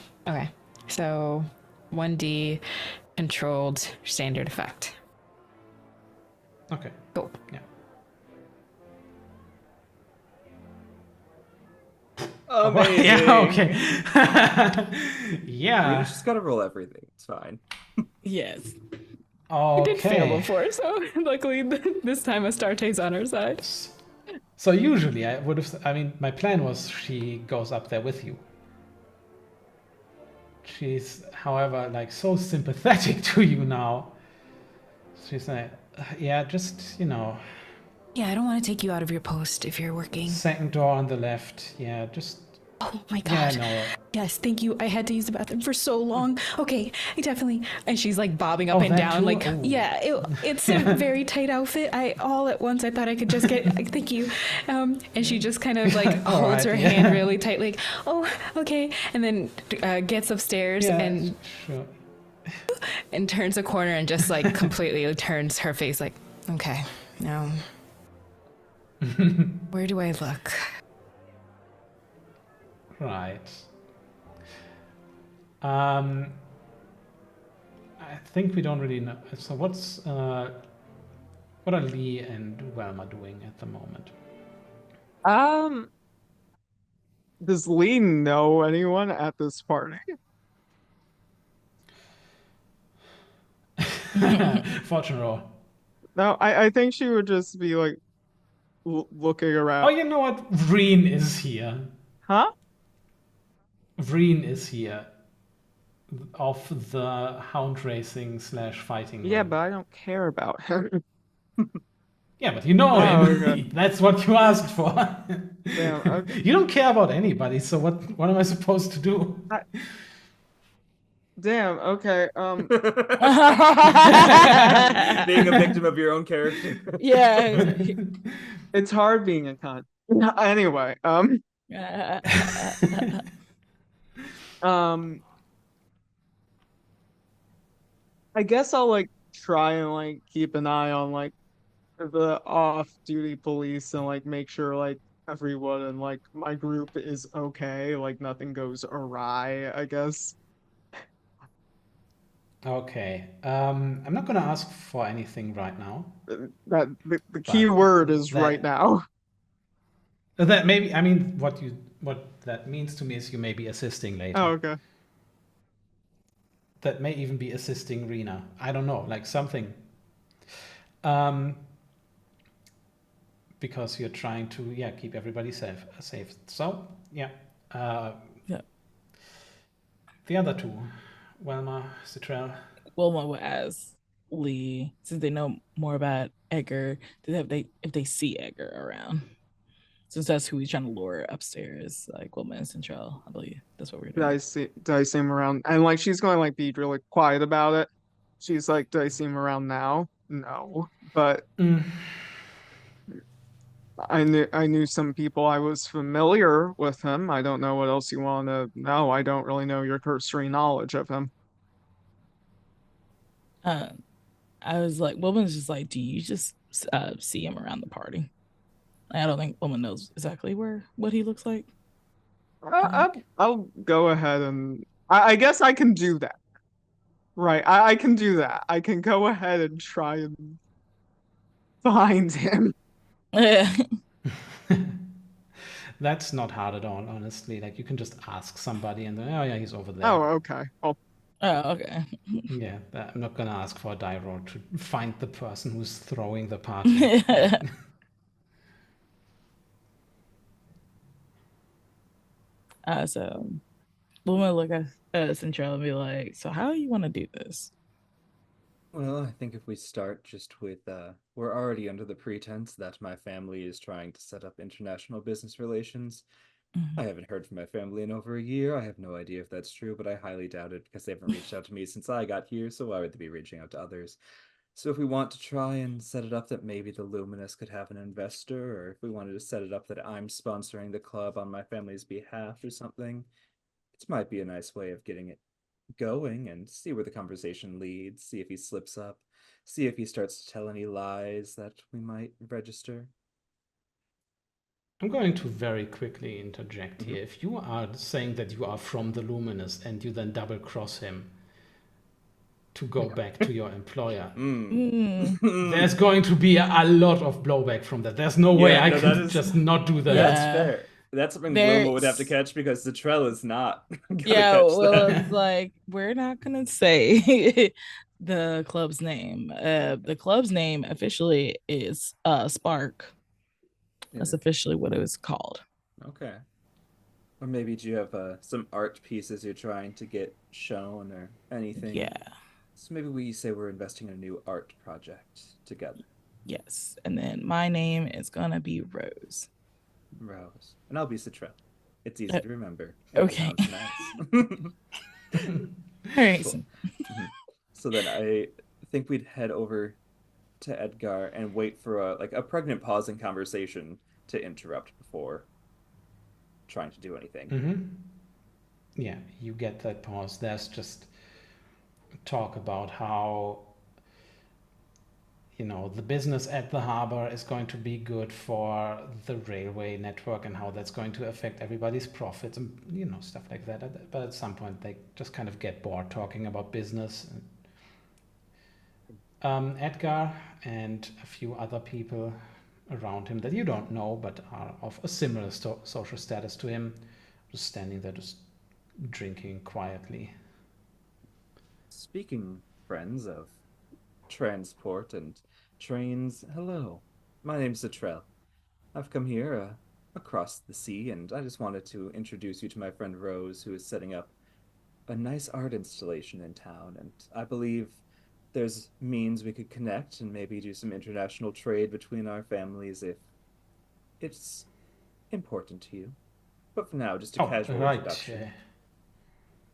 So 1D controlled standard effect. Okay. Cool. Yeah. Amazing. Yeah, okay. We Yeah. just gotta roll everything. It's fine. Yes. We did fail Okay. before, so luckily this time Astarte's on our side. So usually I would have, I mean, my plan was she goes up there with you. She's, however, like so sympathetic to you now. She's like, yeah, just, you know, Yeah, I don't want to take you out of your post if you're working. second door on the left. Yeah, just, Oh my yeah, god. no. Yes, thank you. I had to use the bathroom for so long. Okay, I definitely. And she's like bobbing up Oh, and that down, too? like Oh. yeah. It's a very tight outfit. I all at once I thought I could just get. Thank you. And she just kind of like All holds right, her yeah. hand really tight, like oh okay, and then gets upstairs Yeah, and sure. turns a corner and just like completely turns her face like okay now. Where do I look? Right. I think we don't really know. So what are Lee and Velma doing at the moment? Does Lee know anyone at this party? Fortune roll. No, I think she would just be like looking around. Oh, you know what? Vreen is here. Huh? Vreen is here. Of the hound racing / fighting. Yeah, ring. but I don't care about him. Yeah, but you know Oh, him. okay. That's what you asked for. Damn, okay. You don't care about anybody, so what am I supposed to do? Damn. Okay. Being a victim of your own character. Yeah. It's hard being a cunt. Anyway. Um. I guess I'll like try and like keep an eye on like the off-duty police and like make sure like everyone in like my group is okay, like nothing goes awry, I guess. Okay. I'm not gonna ask for anything right now. That the key But word is that- right now. That maybe, I mean, what that means to me is you may be assisting later. Oh, okay. That may even be assisting Rena. I don't know, like something. Um, because you're trying to, yeah, keep everybody safe. So, yeah. Yeah. The other two, 𝔗𝔤, 𝔲𝔄. Wilma will ask Lee, since they know more about Edgar, if they see Edgar around. Since that's who he's trying to lure upstairs, like Wilma and Central, I believe that's what we're Did I doing. see him around? And like she's going to like be really quiet about it. She's like, did I see him around now? No. But I knew some people. I was familiar with him. I don't know what else you want to know. I don't really know your cursory knowledge of him. I was like, Wilma's just like, do you just see him around the party? I don't think Wilma knows exactly what he looks like. I'll go ahead and I guess I can do that. Right. I can do that. I can go ahead and try and find him. That's not hard at all, honestly. Like you can just ask somebody and then, oh yeah, he's over there. Oh, okay. Well, Oh, okay. Yeah, I'm not gonna ask for a die roll to find the person who's throwing the party. So Wilma look at Central and be like, so how do you want to do this? Well, I think if we start just with, we're already under the pretense that my family is trying to set up international business relations. I haven't heard from my family in over a year. I have no idea if that's true, but I highly doubt it because they haven't reached out to me since I got here, so why would they be reaching out to others? So if we want to try and set it up that maybe the Luminous could have an investor, or if we wanted to set it up that I'm sponsoring the club on my family's behalf or something, it might be a nice way of getting it going and see where the conversation leads, see if he slips up, see if he starts to tell any lies that we might register. I'm going to very quickly interject here. If you are saying that you are from the Luminous and you then double cross him to go back to your employer, there's going to be a lot of blowback from that. There's no way I can just not do that. That's fair. That's something Wilma would have to catch because 𝔲𝔄 is not gonna catch that. It's like, we're not gonna say the club's name. The club's name officially is Spark. That's officially what it was called. Okay. Or maybe do you have some art pieces you're trying to get shown or anything? Yeah. So maybe we say we're investing in a new art project together. Yes. And then my name is gonna be Rose. Rose. And I'll be 𝔲𝔄. It's easy to remember. Okay. Nice. All right. Cool. So then I think we'd head over to Edgar and wait for a pregnant pause in conversation to interrupt before trying to do anything. Yeah, you get that pause. There's just talk about how the business at the harbor is going to be good for the railway network and how that's going to affect everybody's profits and stuff like that. But at some point they just kind of get bored talking about business. Edgar and a few other people around him that you don't know but are of a similar social status to him, just standing there just drinking quietly. Speaking, friends, of transport and trains, hello. My name's 𝔲𝔄. I've come here across the sea, and I just wanted to introduce you to my friend Rose, who is setting up a nice art installation in town, and I believe there's means we could connect and maybe do some international trade between our families if it's important to you. But for now, just a casual introduction.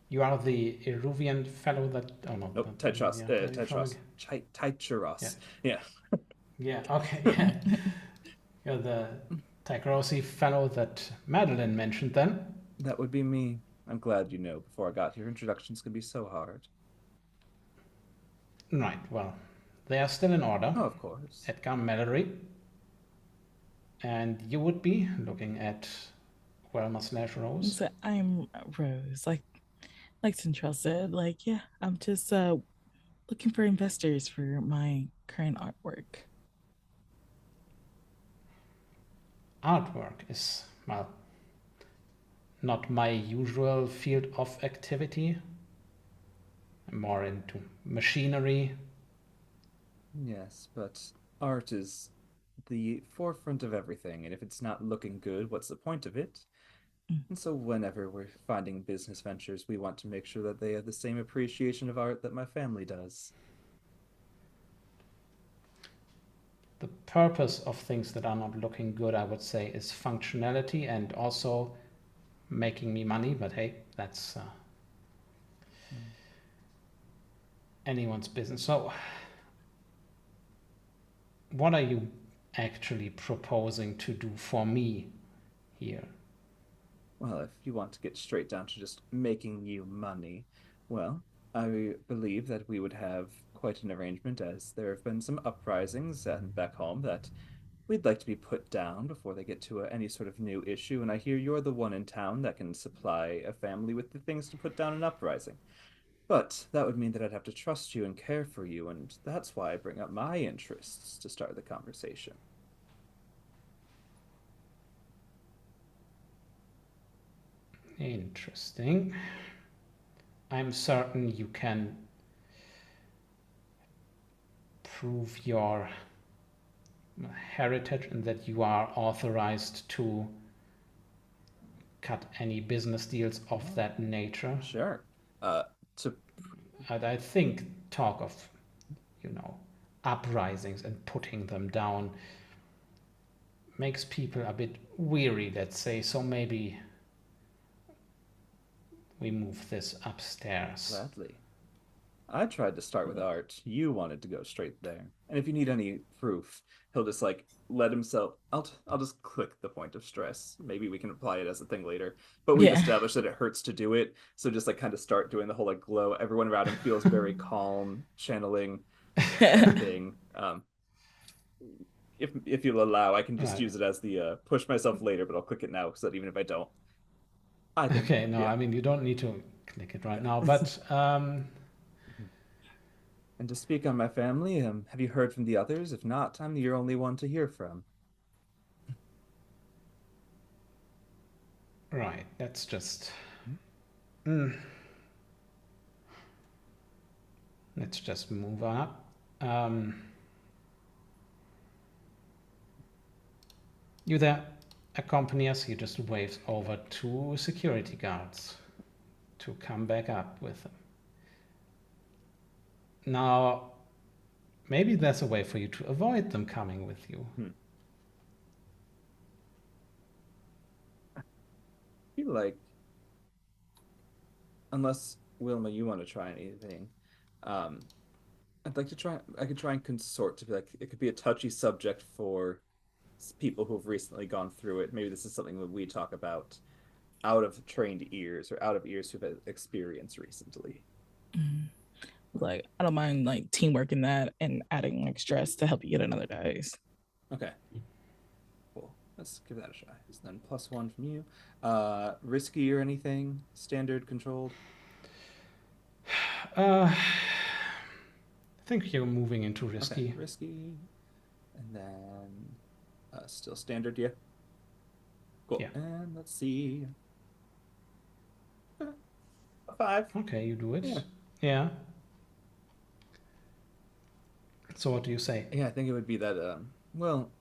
You are the Eruvian fellow that... Oh, no. Nope, not 𝔗𝔢𝔳, Eruvian. Where are you from 𝔗𝔳𝔳, again? 𝔗𝔳𝔳. Yeah. Yeah, okay, yeah. You're the Tychrosi fellow that Madeline mentioned then. That would be me. I'm glad you know before I got here. Introductions can be so hard. Right, well, they are still in order. Oh, of course. Edgar Mallory. And you would be looking at 𝔗𝔢𝔢. So I'm Rose. Like Central said, like, yeah, I'm just looking for investors for my current artwork. Artwork is, well, not my usual field of activity. I'm more into machinery. Yes, but art is the forefront of everything, and if it's not looking good, what's the point of it? And so whenever we're finding business ventures, we want to make sure that they have the same appreciation of art that my family does. The purpose of things that are not looking good, I would say, is functionality and also making me money. But hey, that's anyone's business. So what are you actually proposing to do for me here? Well, if you want to get straight down to just making you money, well, I believe that we would have quite an arrangement, as there have been some uprisings and back home that we'd like to be put down before they get to any sort of new issue, and I hear you're the one in town that can supply a family with the things to put down an uprising. But that would mean that I'd have to trust you and care for you, and that's why I bring up my interests to start the conversation. Interesting. I'm certain you can prove your heritage and that you are authorized to cut any business deals of that nature. Sure. And I think talk of, uprisings and putting them down makes people a bit weary, let's say, so maybe we move this upstairs. Gladly. I tried to start with art. You wanted to go straight there. And if you need any proof, he'll just let himself. I'll just click the point of stress. Maybe we can apply it as a thing later. But we've established that it hurts to do it. So just kind of start doing the whole glow. Everyone around him feels very calm, channeling thing. If you'll allow, I can just use it as the push myself later, but I'll click it now so that even if I don't. I think, okay, no, yeah. I mean, you don't need to click it right now, but and to speak on my family, have you heard from the others? If not, I'm your only one to hear from. Right, let's just... Let's just move up. You there? Accompany us. He just waves over two security guards to come back up with them. Now, maybe there's a way for you to avoid them coming with you. I feel like, unless Wilma, you want to try anything, I'd like to try. I could try and consort to be it could be a touchy subject for people who've recently gone through it. Maybe this is something that we talk about out of trained ears or out of ears who've had experience recently. I don't mind teamwork in that and adding stress to help you get another dice. Okay. Cool. Let's give that a try. So then +1 from you. Risky or anything? Standard controlled? I think you're moving into risky. Okay, risky. And then still standard, yeah? Cool. Yeah. And let's see. A 5. Okay, you do it. Yeah. So what do you say? Yeah, I think it would be that, well,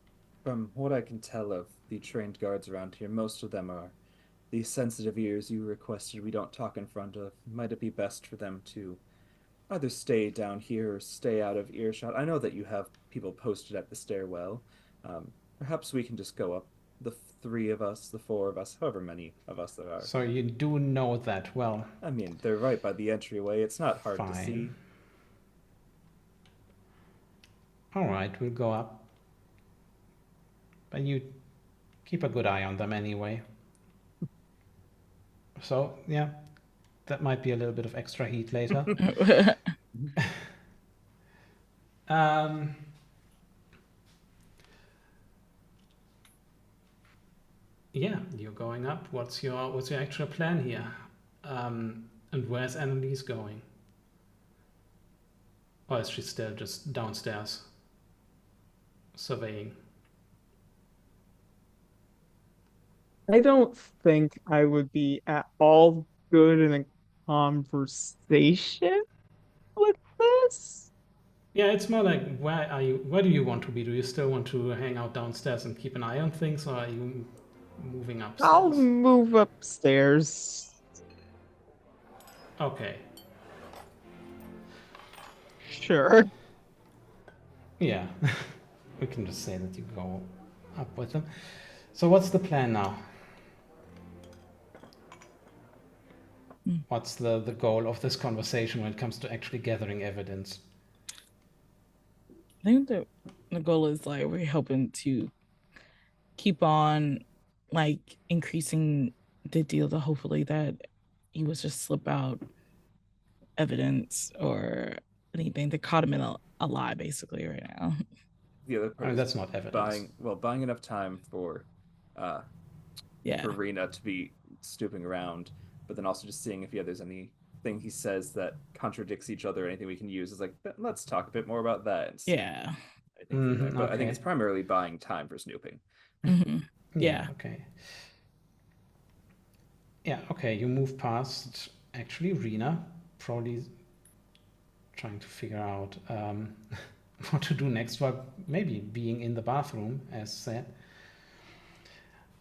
from what I can tell of the trained guards around here, most of them are the sensitive ears you requested we don't talk in front of. Might it be best for them to either stay down here or stay out of earshot? I know that you have people posted at the stairwell. Perhaps we can just go up the three of us, the four of us, however many of us there are. So you do know that well. I mean, they're right by the entryway. It's not hard to Fine. see. All right, we'll go up. But you keep a good eye on them anyway. So, yeah, that might be a little bit of extra heat later. Yeah, you're going up. What's your actual plan here? And where's Annalise going? Or is she still just downstairs surveying? I don't think I would be at all good in a conversation with this. Yeah, it's more like where do you want to be? Do you still want to hang out downstairs and keep an eye on things, or are you moving upstairs? I'll move upstairs. Okay. Sure. Yeah. We can just say that you go up with them. So what's the plan now? What's the goal of this conversation when it comes to actually gathering evidence? I think the goal is like we're hoping to keep on like increasing the deal to hopefully that he was just slip out evidence or anything that caught him in a lie basically right now. The other I part mean, is that's not evidence. buying enough time for Rena to be snooping around, but then also just seeing if there's anything he says that contradicts each other, anything we can use. Is like, let's talk a bit more about that. Yeah. I think, but I think okay. it's primarily buying time for snooping. Mm-hmm. Yeah. Okay. Yeah, okay, you move past actually Rena, probably trying to figure out what to do next, well, maybe being in the bathroom, as said.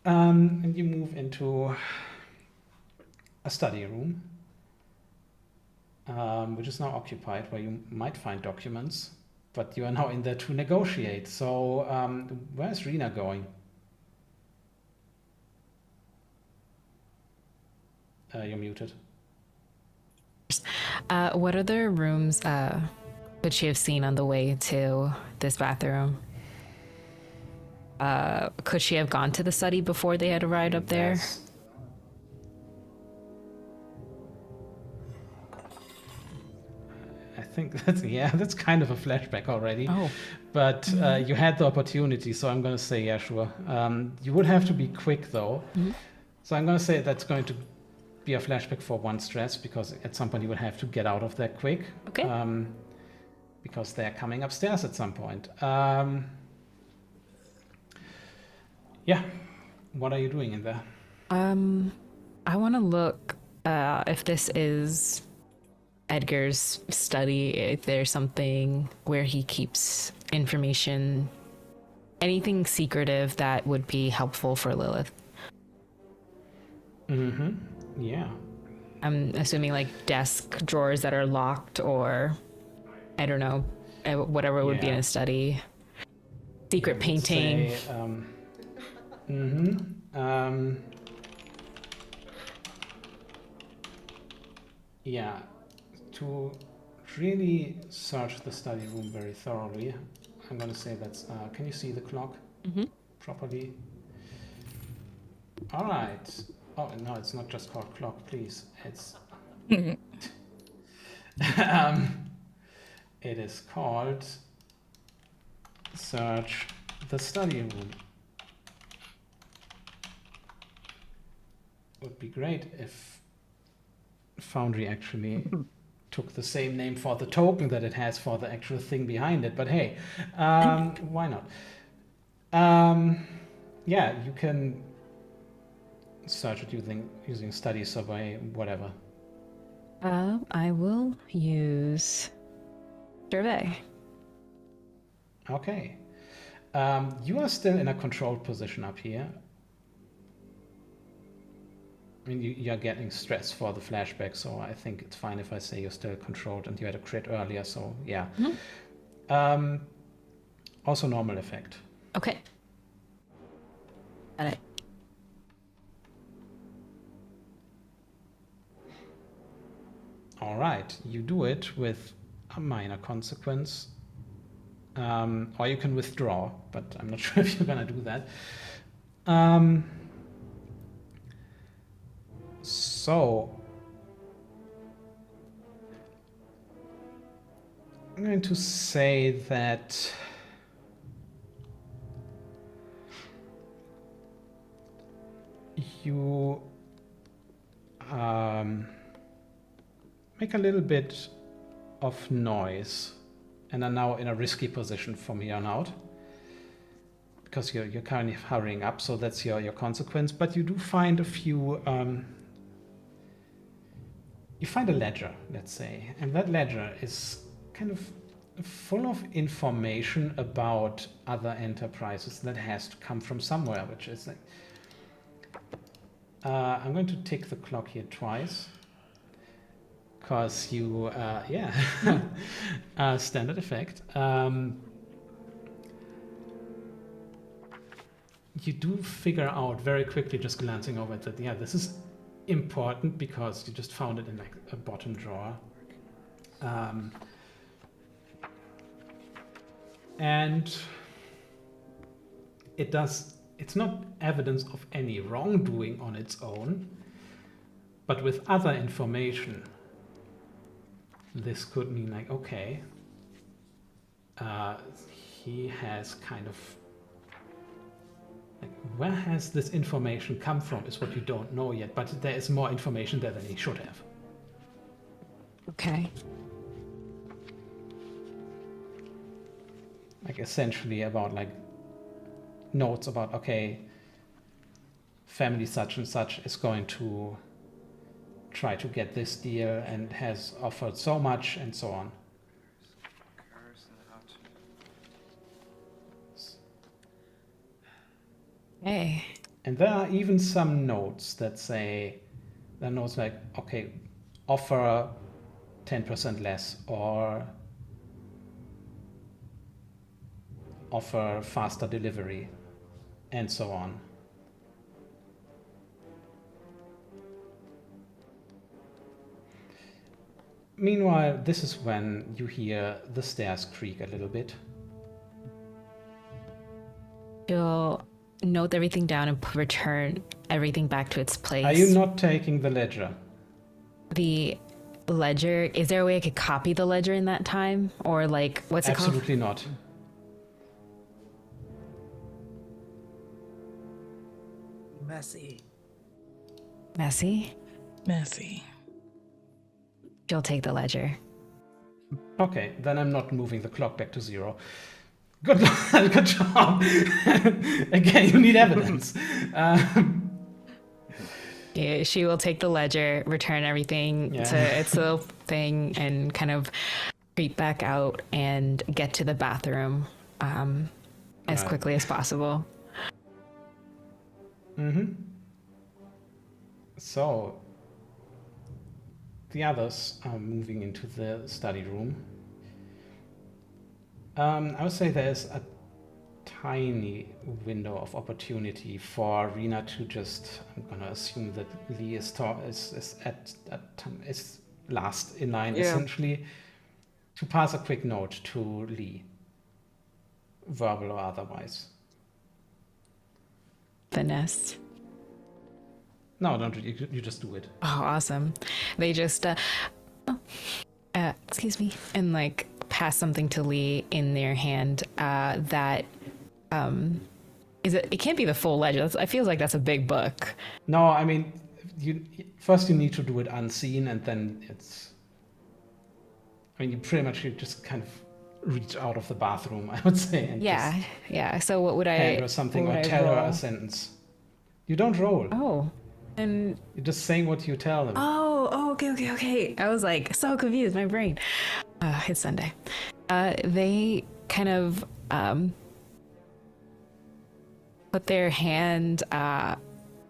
And you move into a study room, which is now occupied, where you might find documents, but you are now in there to negotiate. So where's Rena going? You're muted. What other rooms would she have seen on the way to this bathroom? Could she have gone to the study before they had arrived up there? I think that's kind of a flashback already. Oh. But you had the opportunity, so I'm going to say, yeah, sure. You would have to be quick, though. Mm-hmm. So I'm going to say that's going to be a flashback for 1 stress, because at some point you would have to get out of there quick. Okay. Because they're coming upstairs at some point. Yeah. What are you doing in there? I want to look if this is Edgar's study, if there's something where he keeps information, anything secretive that would be helpful for Lilith. Mm-hmm. Yeah. I'm assuming like desk drawers that are locked, or I don't know, whatever would be in a study. Secret painting. Yeah. To really search the study room very thoroughly, I'm going to say that's. Can you see the clock properly? All right. Oh no, it's not just called clock, please. It's. It is called search the study room. Would be great if Foundry actually took the same name for the token that it has for the actual thing behind it, but hey, why not? Yeah, you can search it using study survey, whatever. I will use survey. Okay. You are still in a controlled position up here. I mean, you're getting stressed for the flashback, so I think it's fine if I say you're still controlled, and you had a crit earlier, so yeah. Mm-hmm. Also normal effect. Okay. Got All right, you do it with a minor consequence. Or you can withdraw, but I'm not sure if you're gonna do that. So I'm going to say that you make a little bit of noise and are now in a risky position from here on out because you're kind of hurrying up, so that's your consequence. But you do find a few you find a ledger, let's say, and that ledger is kind of full of information about other enterprises that has to come from somewhere, which is like I'm going to tick the clock here twice because you standard effect. You do figure out very quickly, just glancing over it, that this is important because you just found it in like a bottom drawer, and it's not evidence of any wrongdoing on its own, but with other information this could mean like, okay, he has kind of like, where has this information come from is what you don't know yet, but there is more information there than he should have. Okay. Like essentially about like notes about, okay, family such and such is going to try to get this deal and has offered so much and so on. Hey. And there are even some notes that say, there are notes like, okay, offer 10% less or offer faster delivery and so on. Meanwhile, this is when you hear the stairs creak a little bit. She'll note everything down and return everything back to its place. Are you not taking the ledger? The ledger, is there a way I could copy the ledger in that time? Or like, what's it called? Absolutely not. Messy. Messy? Messy. She'll take the ledger. Okay, then I'm not moving the clock back to 0. Good, good job. Again, you need evidence. Yeah, she will take the ledger, return everything to its little thing, and kind of creep back out and get to the bathroom as quickly as possible. Mm-hmm. So, the others are moving into the study room. I would say there's a tiny window of opportunity for Rena to just, I'm gonna assume that Lee is last in line, essentially, to pass a quick note to Lee, verbal or otherwise. The nest. No, don't you just do it. Oh, awesome. They just, excuse me, and like pass something to Lee in their hand that it can't be the full ledger. I feel like that's a big book. No, I mean, you need to do it unseen, and then you pretty much just kind of reach out of the bathroom, I would say, and yeah. So what would I hand her something or tell her a sentence. You don't roll. Oh, and you're just saying what you tell them. Oh, okay. I was like so confused. My brain. It's Sunday. They kind of put their hand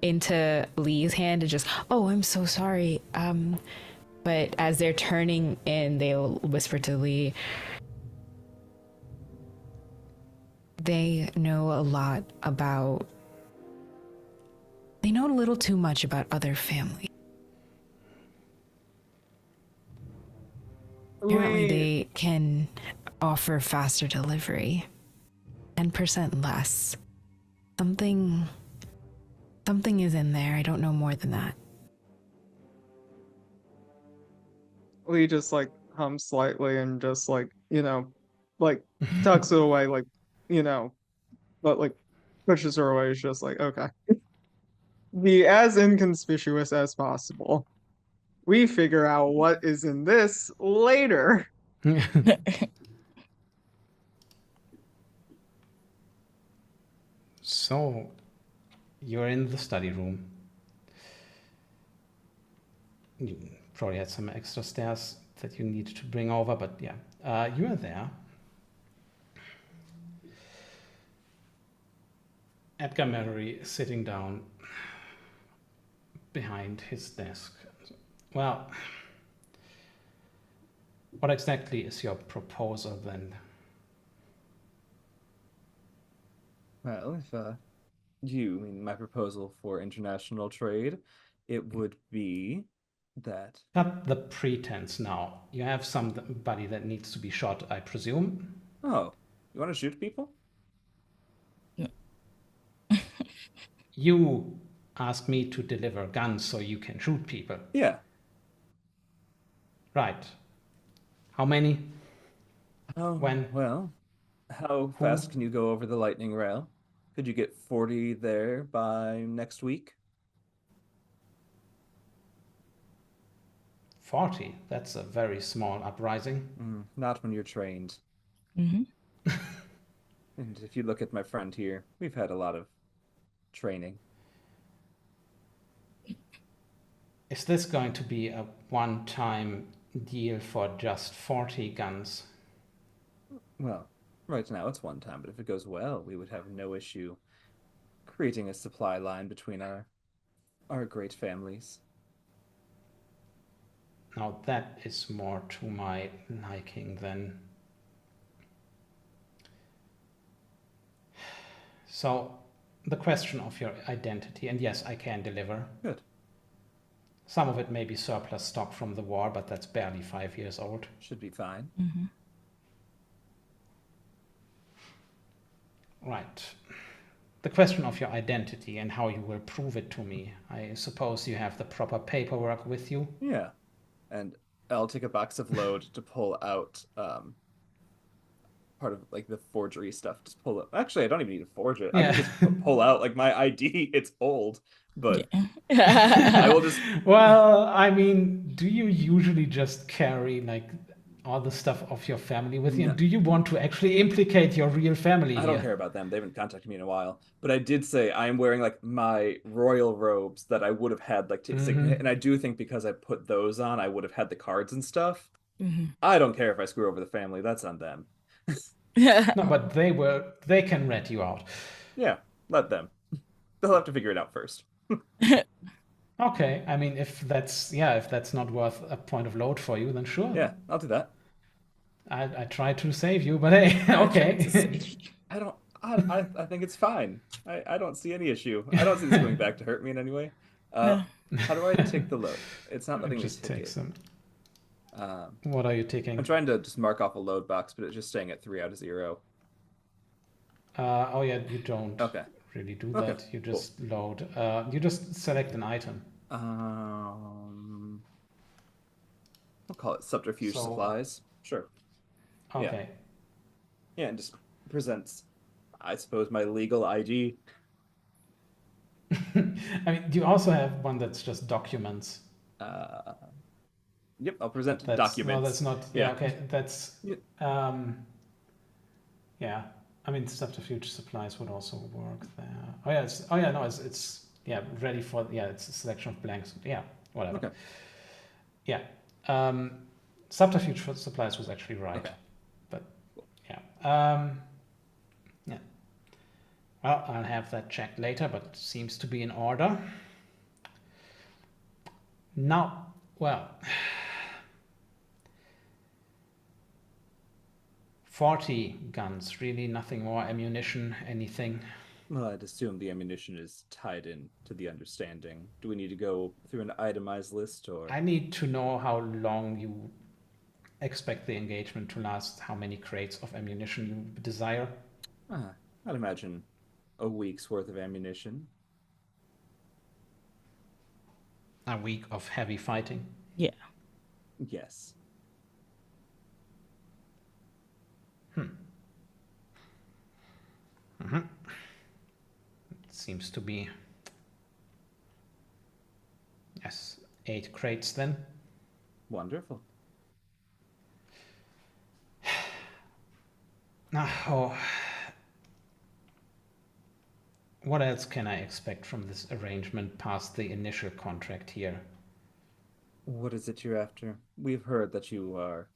into Lee's hand and just, oh, I'm so sorry. But as they're turning in, they'll whisper to Lee, they know a little too much about other family. Apparently, We they can offer faster delivery, 10% less. Something is in there. I don't know more than that. we just like hum slightly and just like, like tucks it away, like, but like pushes her away. It's just like, okay. Be as inconspicuous as possible. We figure out what is in this later. So, you're in the study room. You probably had some extra stairs that you need to bring over, but yeah, you are there. Edgar Mallory is sitting down behind his desk. Well, what exactly is your proposal then? Well, if you mean my proposal for international trade, it would be that. Cut the pretense now. You have somebody that needs to be shot, I presume. Oh, you want to shoot people? You ask me to deliver guns so you can shoot people. Yeah. Right. How many? Oh, When? well, how fast can you go over the lightning rail? Could you get 40 there by next week? 40. That's a very small uprising. Not when you're trained. Mm-hmm. And if you look at my friend here, we've had a lot of training. Is this going to be a one-time deal for just 40 guns? Well, right now it's one time, but if it goes well, we would have no issue creating a supply line between our great families. Now that is more to my liking than... So, the question of your identity, and yes, I can deliver. Good. Some of it may be surplus stock from the war, but that's barely 5 years old. Should be fine. Mm-hmm. Right. The question of your identity and how you will prove it to me. I suppose you have the proper paperwork with you? Yeah. And I'll take a box of load to pull out part of like the forgery stuff. Just pull it. Actually, I don't even need to forge it. I Yeah. can just pull out like my ID. It's old, but I Yeah. will just. Well, I mean, do you usually just carry like all the stuff of your family with you? No. Do you want to actually implicate your real family I don't here? care about them. They haven't contacted me in a while. But I did say I am wearing like my royal robes that I would have had like and I do think because I put those on, I would have had the cards and stuff. Mm-hmm. I don't care if I screw over the family. That's on them. No, but they can rat you out. Yeah, let them. They'll have to figure it out first. Okay, I mean, if that's not worth a point of load for you, then sure. Yeah, I'll do that. I try to save you, but hey, okay. I think it's fine. I don't see any issue. I don't see this going back to hurt me in any way. How do I take the load? It's not letting me Just take take it. some. Um, What are you taking? I'm trying to just mark off a load box, but it's just staying at 3 out of 0. Oh yeah, you don't Okay. really do Okay, that. You just load. You just select an item. I'll call it subterfuge So- supplies. Sure. Okay. Yeah, and just presents, I suppose, my legal ID. I mean, you also have one that's just documents. Yep, I'll present That's, documents. No, that's not. Yeah. Okay, that's. Yeah. Yeah. I mean, subterfuge supplies would also work there. Oh yeah. No, it's ready for. Yeah, it's a selection of blanks. Yeah, whatever. Okay. Yeah. Subterfuge for supplies was actually right. Okay. But yeah. Yeah. Well, I'll have that checked later, but it seems to be in order. Now, well, 40 guns, really nothing more, ammunition, anything. Well, I'd assume the ammunition is tied in to the understanding. Do we need to go through an itemized list, or? I need to know how long you expect the engagement to last? How many crates of ammunition you desire? I'd imagine a week's worth of ammunition. A week of heavy fighting? Yeah. Yes. It seems to be... Yes, 8 crates then. Wonderful. Oh, what else can I expect from this arrangement past the initial contract here? What is it you're after? We've heard that you are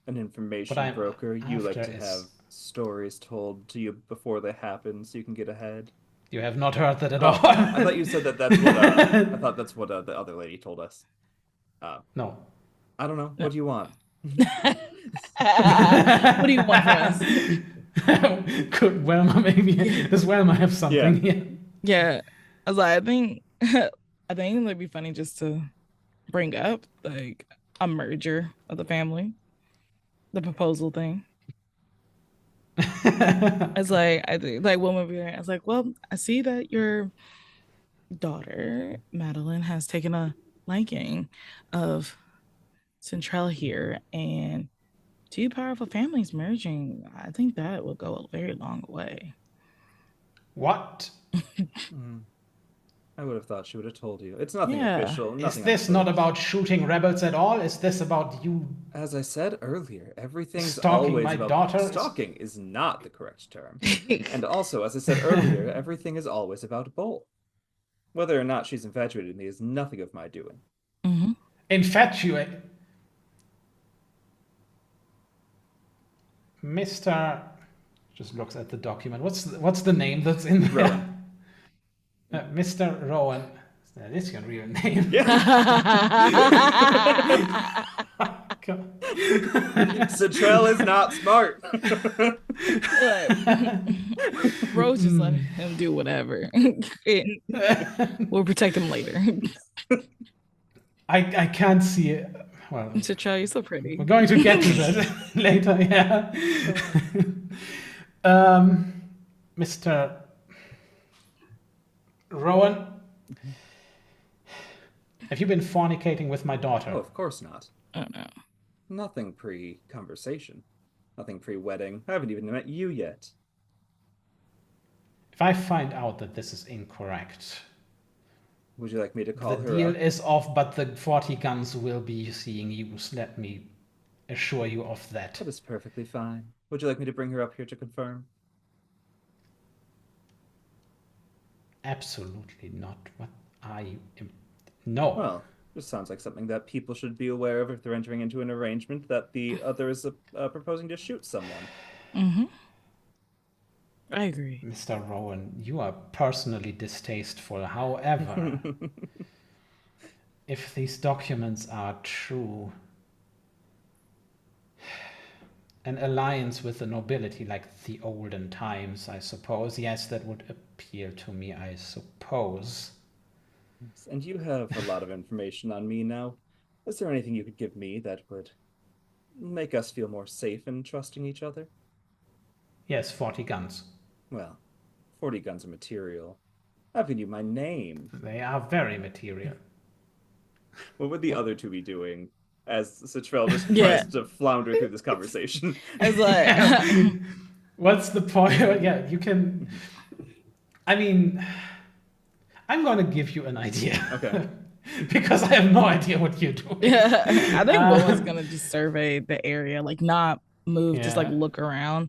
an information I'm broker. You like after to is- have stories told to you before they happen so you can get ahead. You have not heard that at Oh, all. I thought you said that's what. I thought that's what the other lady told us. No. I don't know. What do you want? What do you want from us? Could ꞋWellma maybe? Does ꞋWellma have something here? Yeah, I was like, I think it'd be funny just to bring up like a merger of the family, the proposal thing. It's like I think like woman be I was like, well, I see that your daughter Madeline has taken a liking of Central here, and 2 powerful families merging. I think that will go a very long way. What? I would have thought she would have told you. It's nothing Yeah. official. Is Nothing this not about shooting rebels at all? Is this about you? As I said earlier, everything's Stalking always my about daughter? stalking is not the correct term. And also, as I said earlier, everything is always about Bull. Whether or not she's infatuated with me is nothing of my doing. Mm-hmm. Infatuate. Mr. Just looks at the document. What's the name that's in there? Rowan. Mr. Rowan. That is your real name. Yeah. God. Citrell is not smart. Rose just let him do whatever. We'll protect him later. I can't see it. Well, Citrell, you're so pretty. we're going to get to that later, yeah. Mr. Rowan, have you been fornicating with my daughter? Oh, of course not. Oh no. Nothing pre-conversation. Nothing pre-wedding. I haven't even met you yet. If I find out that this is incorrect, Would you like me to call the her deal up? is off, but the 40 guns will be seeing used. Let me assure you of that. That is perfectly fine. Would you like me to bring her up here to confirm? Absolutely not. What are you? No. Well, this sounds like something that people should be aware of if they're entering into an arrangement that the other is proposing to shoot someone. Mm-hmm. I agree. Mr. Rowan, you are personally distasteful. However, if these documents are true, an alliance with the nobility like the olden times, I suppose, yes, that would appeal to me, I suppose. And you have a lot of information on me now. Is there anything you could give me that would make us feel more safe in trusting each other? Yes, 40 guns. Well, 40 guns are material. I've given you my name. They are very material. What would the other two be doing as Citrell just Yeah. tries to flounder through this conversation? It's like What's the point? Yeah, you can. I mean, I'm going to give you an idea. Okay. Because I have no idea what you're doing. yeah. I think Will's gonna just survey the area, like not move, just like Yeah. look around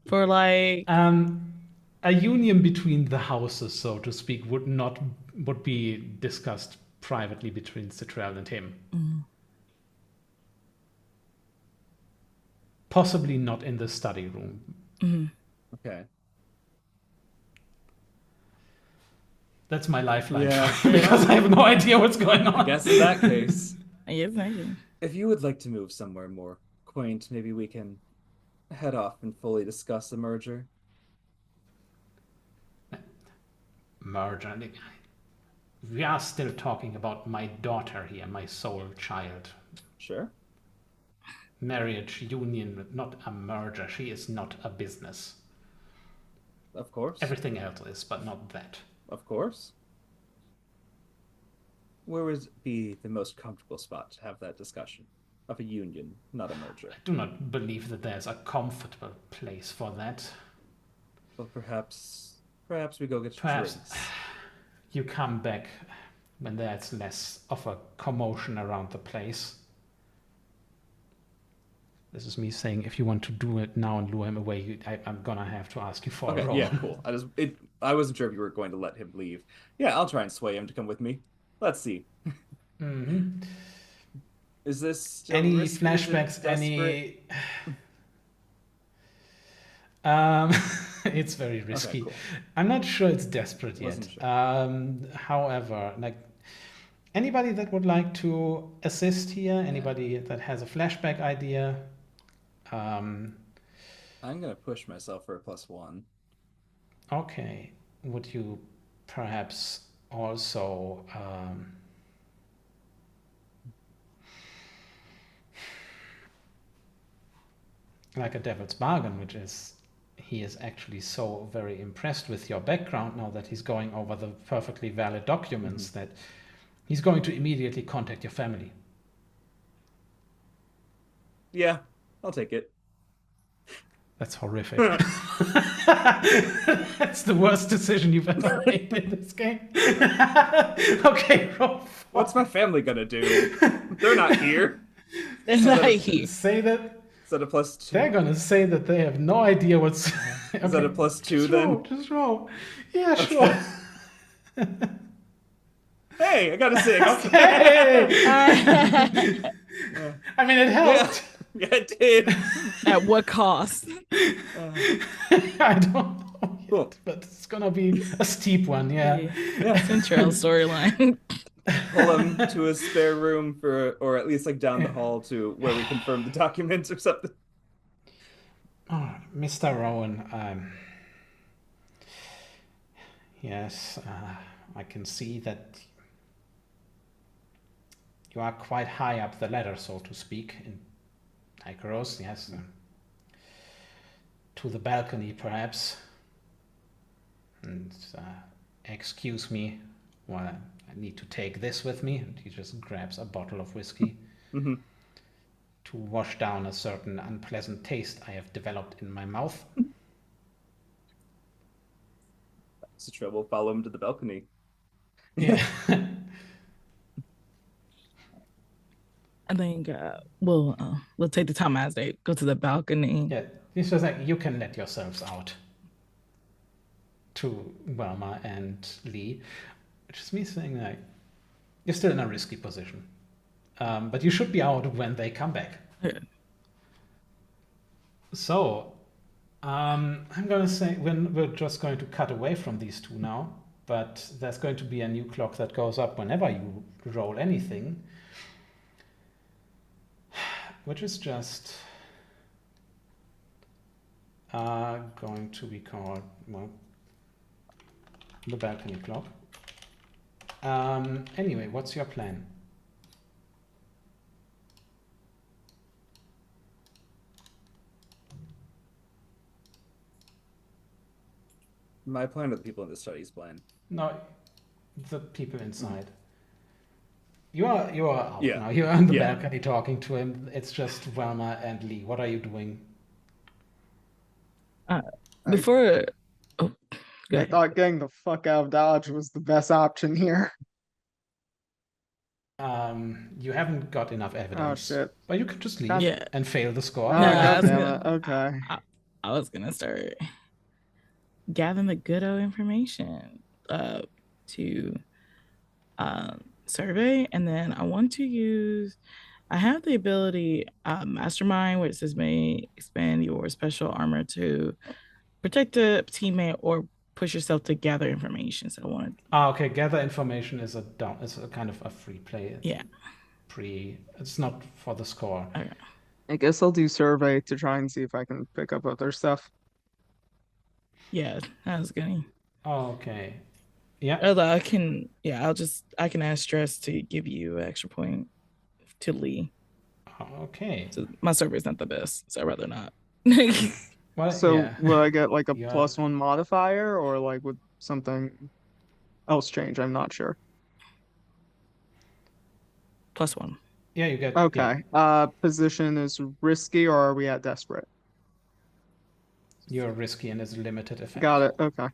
for like A union between the houses, so to speak, would be discussed privately between Citrell and him. Possibly not in the study room. Okay. That's my lifeline. Yeah. Because I have no idea what's going on. I guess in that case, yes, thank you. if you would like to move somewhere more quaint, maybe we can head off and fully discuss the merger. Merger. We are still talking about my daughter here, my sole child. Sure. marriage union, not a merger. She is not a business. Of course. Everything else is, but not that. Of course. Where would be the most comfortable spot to have that discussion? Of a union, not a merger. I do not believe that there's a comfortable place for that. Well, perhaps we go get Perhaps drinks. you come back when there's less of a commotion around the place. This is me saying, if you want to do it now and lure him away, I'm gonna have to ask you for a roll. Okay, yeah, cool. I wasn't sure if you were going to let him leave. Yeah, I'll try and sway him to come with me. Let's see. Mm-hmm. Is this still Any risky? Is it flashbacks? desperate? It's very risky. Okay, cool. I'm not sure it's desperate yet. Wasn't sure. However, like anybody that would like to assist here, anybody that has a flashback idea. I'm gonna push myself for a +1. Okay. Would you perhaps also like a devil's bargain, which is he is actually so very impressed with your background now that he's going over the perfectly valid documents that he's going to immediately contact your family. Yeah, I'll take it. That's horrific. That's the worst decision you've ever made in this game. Okay, roll 4. What's my family gonna do? They're not here. They're not here. Say that Is that a +2? they're gonna say that they have no idea what's. Is that a +2 then? Just roll. Yeah, sure. Hey, I got a 6. Hey! I mean, it helped. Yeah, it did. At what cost? I don't know yet, Cool. but it's gonna be a steep one. Yeah. Central storyline. Pull him to his spare room or at least like down the hall to where we confirm the documents or something. Oh, Mr. Rowan, yes, I can see that you are quite high up the ladder, so to speak, in ♯, yes. To the balcony, perhaps. And excuse me, while I need to take this with me. And he just grabs a bottle of whiskey Mm-hmm. to wash down a certain unpleasant taste I have developed in my mouth. So we'll follow him to the balcony. Yeah. I think we'll take the time as they go to the balcony. Yeah, this was like, you can let yourselves out to Velma and Lee, which is me saying like, you're still in a risky position. But you should be out when they come back. Yeah. So, I'm gonna say we're just going to cut away from these two now, but there's going to be a new clock that goes up whenever you roll anything, which is just going to be called, well, the balcony clock. Anyway, what's your plan? My plan or the people in the study's plan? No, the people inside. You are out Yeah. now. You're on the Yeah. balcony talking to him. It's just Velma and Lee. What are you doing? Before, go I ahead. thought getting the fuck out of Dodge was the best option here. You haven't got enough Oh evidence. shit. But you can just leave Yeah. and fail the score. Oh, No, I was goddammit. Okay. I was gonna start gathering the good old information to survey, and then I want to use. I have the ability mastermind, which says may expand your special armor to protect a teammate or push yourself to gather information. So I want to. Okay. Gather information is it's a kind of a free play. Yeah. It's not for the score. Okay. I guess I'll do survey to try and see if I can pick up other stuff. Yeah, that was good. Okay. Yeah. Although I can, I can ask Stress to give you an extra point to Lee. Okay. So my server is not the best, so I'd rather not. Well, So yeah. will I get like a Yeah. +1 modifier, or like would something else change? I'm not sure. +1. Yeah, you get. Okay. Position is risky, or are we at desperate? You're risky and is a limited effect. Got it. Okay.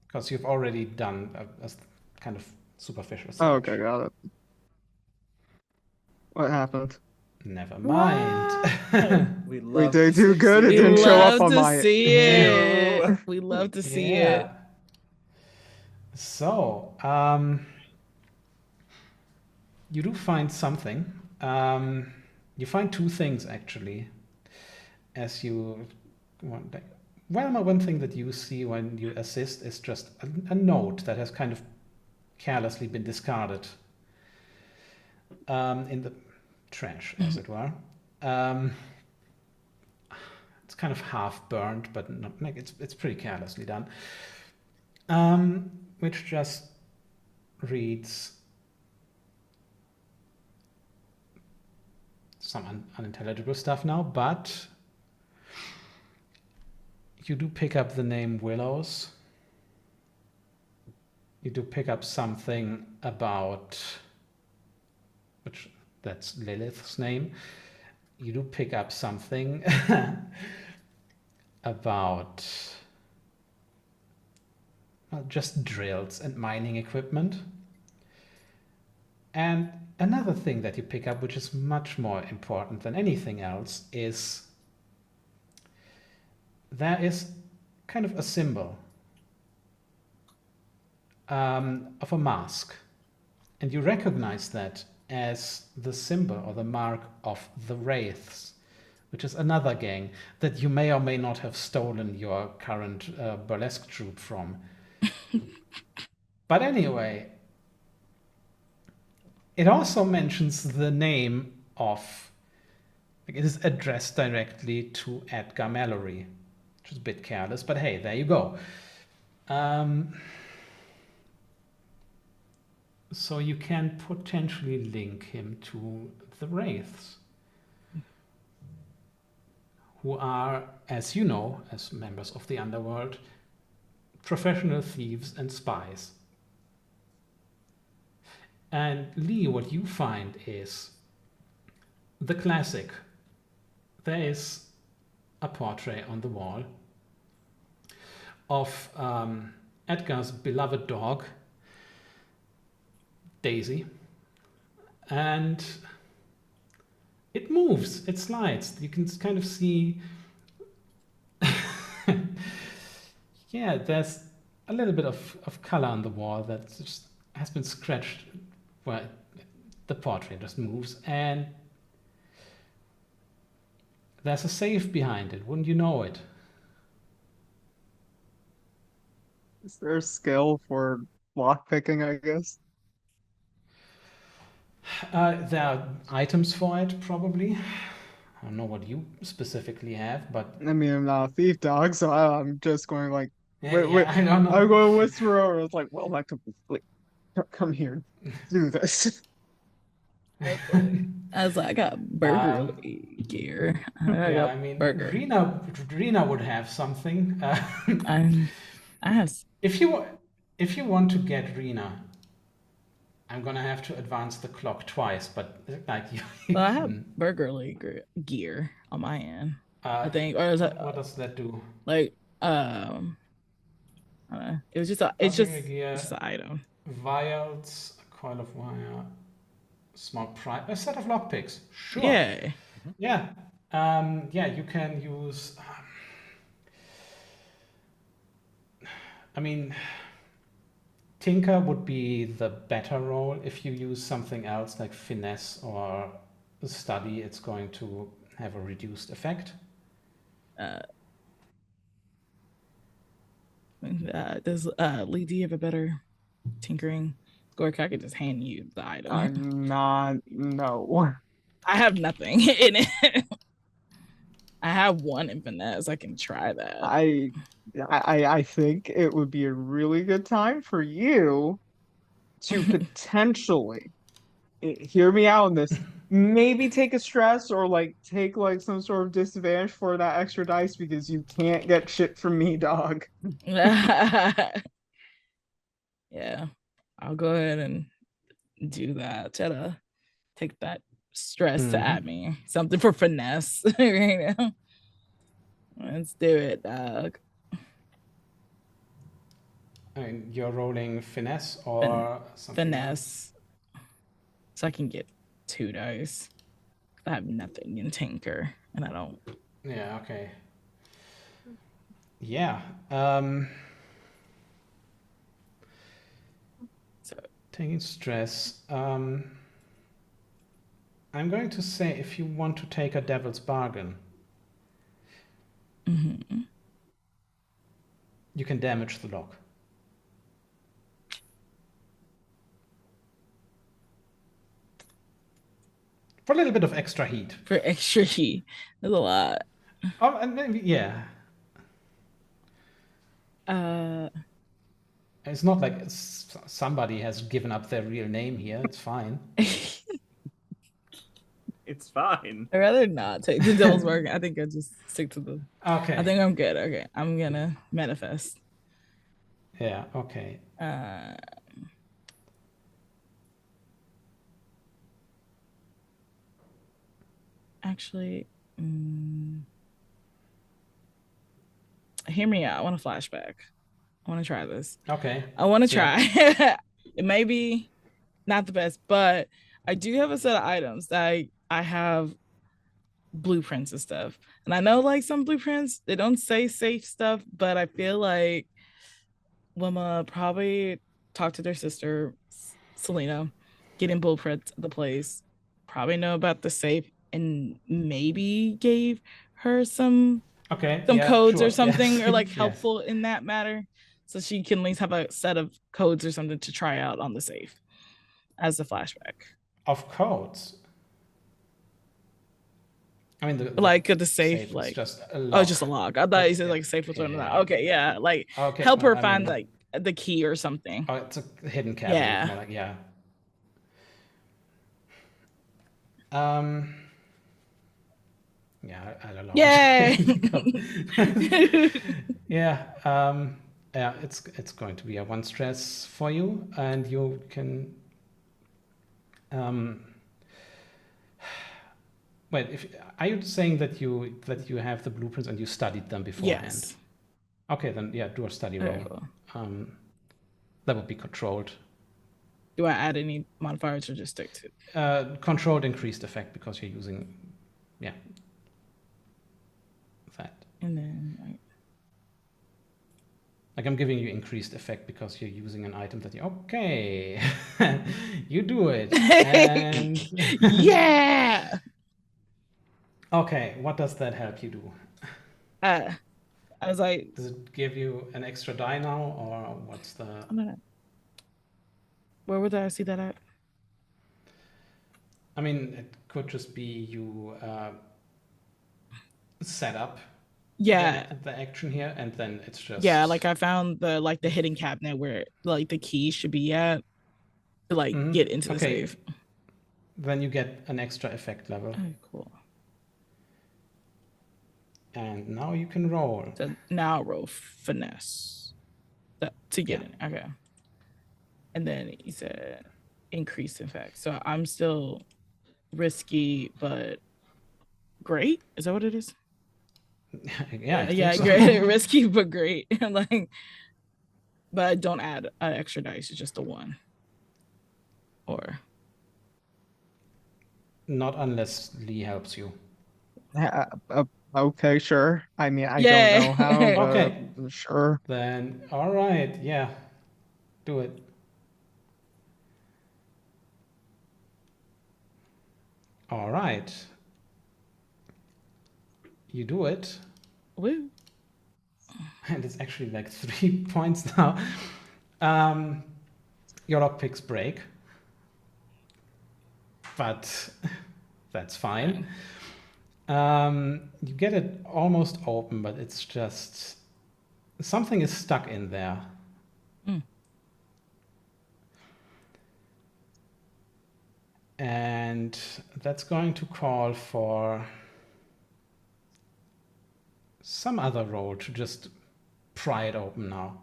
Because you've already done a kind of superficial Oh, search. okay, got it. What happened? Never mind. We We love did to do good. It We didn't show up love on to my. see it. Ew. We love to see Yeah. it. So, you do find something. You find two things actually, as you want. Well, one thing that you see when you assist is just a note that has kind of carelessly been discarded in the trash, as it were. It's kind of half burned, but not, like it's pretty carelessly done. Which just reads some unintelligible stuff now, but you do pick up the name Willows. You do pick up something about, which that's Lilith's name. You do pick up something about just drills and mining equipment. And another thing that you pick up, which is much more important than anything else, is there is kind of a symbol of a mask. And you recognize that as the symbol or the mark of the Wraiths, which is another gang that you may or may not have stolen your current burlesque troupe from. But anyway, it also mentions the name of, like, it is addressed directly to Edgar Mallory, which is a bit careless, but hey, there you go. So you can potentially link him to the Wraiths, who are, as you know, as members of the underworld, professional thieves and spies. And Lee, what you find is the classic. There is a portrait on the wall of Edgar's beloved dog, Daisy, and it moves, it slides. You can kind of see, yeah, there's a little bit of color on the wall that just has been scratched where the portrait just moves, and there's a safe behind it. Wouldn't you know it? Is there a skill for lockpicking, I guess? There are items for it, probably. I don't know what you specifically have, but I mean, I'm not a thief dog, so I'm just going like, yeah, wait, I don't know. I'm going to whisper over. It's like, well, that could be, like, come here, do this. I was like, I got burger gear. I Yeah, got I mean, burger. Rena would have something. I have. If you want to get Rena, I'm gonna have to advance the clock twice, but like you. Well, I have burgerly gear on my end. I think, or is that What does that do? like it was just a, it's just Gear, an item. vials, a coil of wire, small prize, a set of lockpicks. Sure. Yeah. Yeah. Yeah, you can use. I mean, Tinker would be the better role. If you use something else like finesse or study, it's going to have a reduced effect. Does Lee, do you have a better tinkering score? I could just hand you the item. I'm not, no. I have nothing in it. I have one in finesse. I can try that. I think it would be a really good time for you to potentially hear me out on this. maybe take a stress or like take like some sort of disadvantage for that extra dice because you can't get shit from me, dog. Yeah, I'll go ahead and do that. Try to take that stress at me. Something for finesse right now. Let's do it, dog. I mean, you're rolling finesse or something else? Finesse. So I can get 2 dice. I have nothing in Tinker, and I don't. Yeah, okay. Yeah. So Taking stress. I'm going to say if you want to take a devil's bargain, you can damage the lock. For a little bit of extra heat. for extra heat, there's a lot. Oh, and maybe, yeah. It's not like somebody has given up their real name here. It's fine. It's fine. I'd rather not take the devil's bargain. I think I just stick to the. Okay. I think I'm good. Okay, I'm gonna manifest. Yeah. Okay. Actually, hear me out. I want a flashback. I want to try this. Okay. I want to Yeah. try. It may be not the best, but I do have a set of items that I have blueprints and stuff. And I know like some blueprints, they don't say safe stuff, but I feel like Wilma probably talked to their sister, Selena, getting blueprints of the place, probably know about the safe, and maybe gave her some Okay. codes sure. or something, Yes. or like Yes. helpful in that matter. So she can at least have a set of codes or something to try out on the safe as a flashback. Of codes. I mean, the Like the safe, is like just a lock. oh, just a lock. I thought you said Yeah. like safe was one of that. Yeah. Okay, yeah, like Okay. help her I find mean, like the key or something. oh, it's a hidden cabinet. Yeah. More like, yeah. Yeah, I'll allow Yay! it. Yeah. Yeah, it's going to be a 1 stress for you, and you can. Wait, are you saying that you have the blueprints and you studied them beforehand? Yes. Okay, then yeah, do a study roll. Cool. That would be controlled. Do I add any modifiers or just stick to? Controlled increased effect because you're using, yeah, that. And then Like I'm giving you increased effect because you're using an item that you, okay, you do it. And yeah. Okay, what does that help you do? I was like, Does it give you an extra die now, or what's the? I'm not. Where would I see that at? I mean, it could just be you set up. Yeah. The action here, and then it's just. Yeah, like I found the hidden cabinet where like the key should be at to like get into the safe. Then you get an extra effect level. Oh, cool. And now you can roll. So now I'll roll finesse to get in. Okay. And then he said increase effect. So I'm still risky, but great. Is that what it is? Yeah, so. Great. Risky, but great. Like, but I don't add an extra dice. It's just a 1. Or not unless Lee helps you. Okay, sure. I mean, I Yay. don't know how, but Okay. sure. Then, all right, yeah, do it. All right. You do it. woo. And it's actually like 3 points now. Your lockpicks break. But that's fine. You get it almost open, but it's just something is stuck in there. And And that's going to call for some other role to just pry it open now.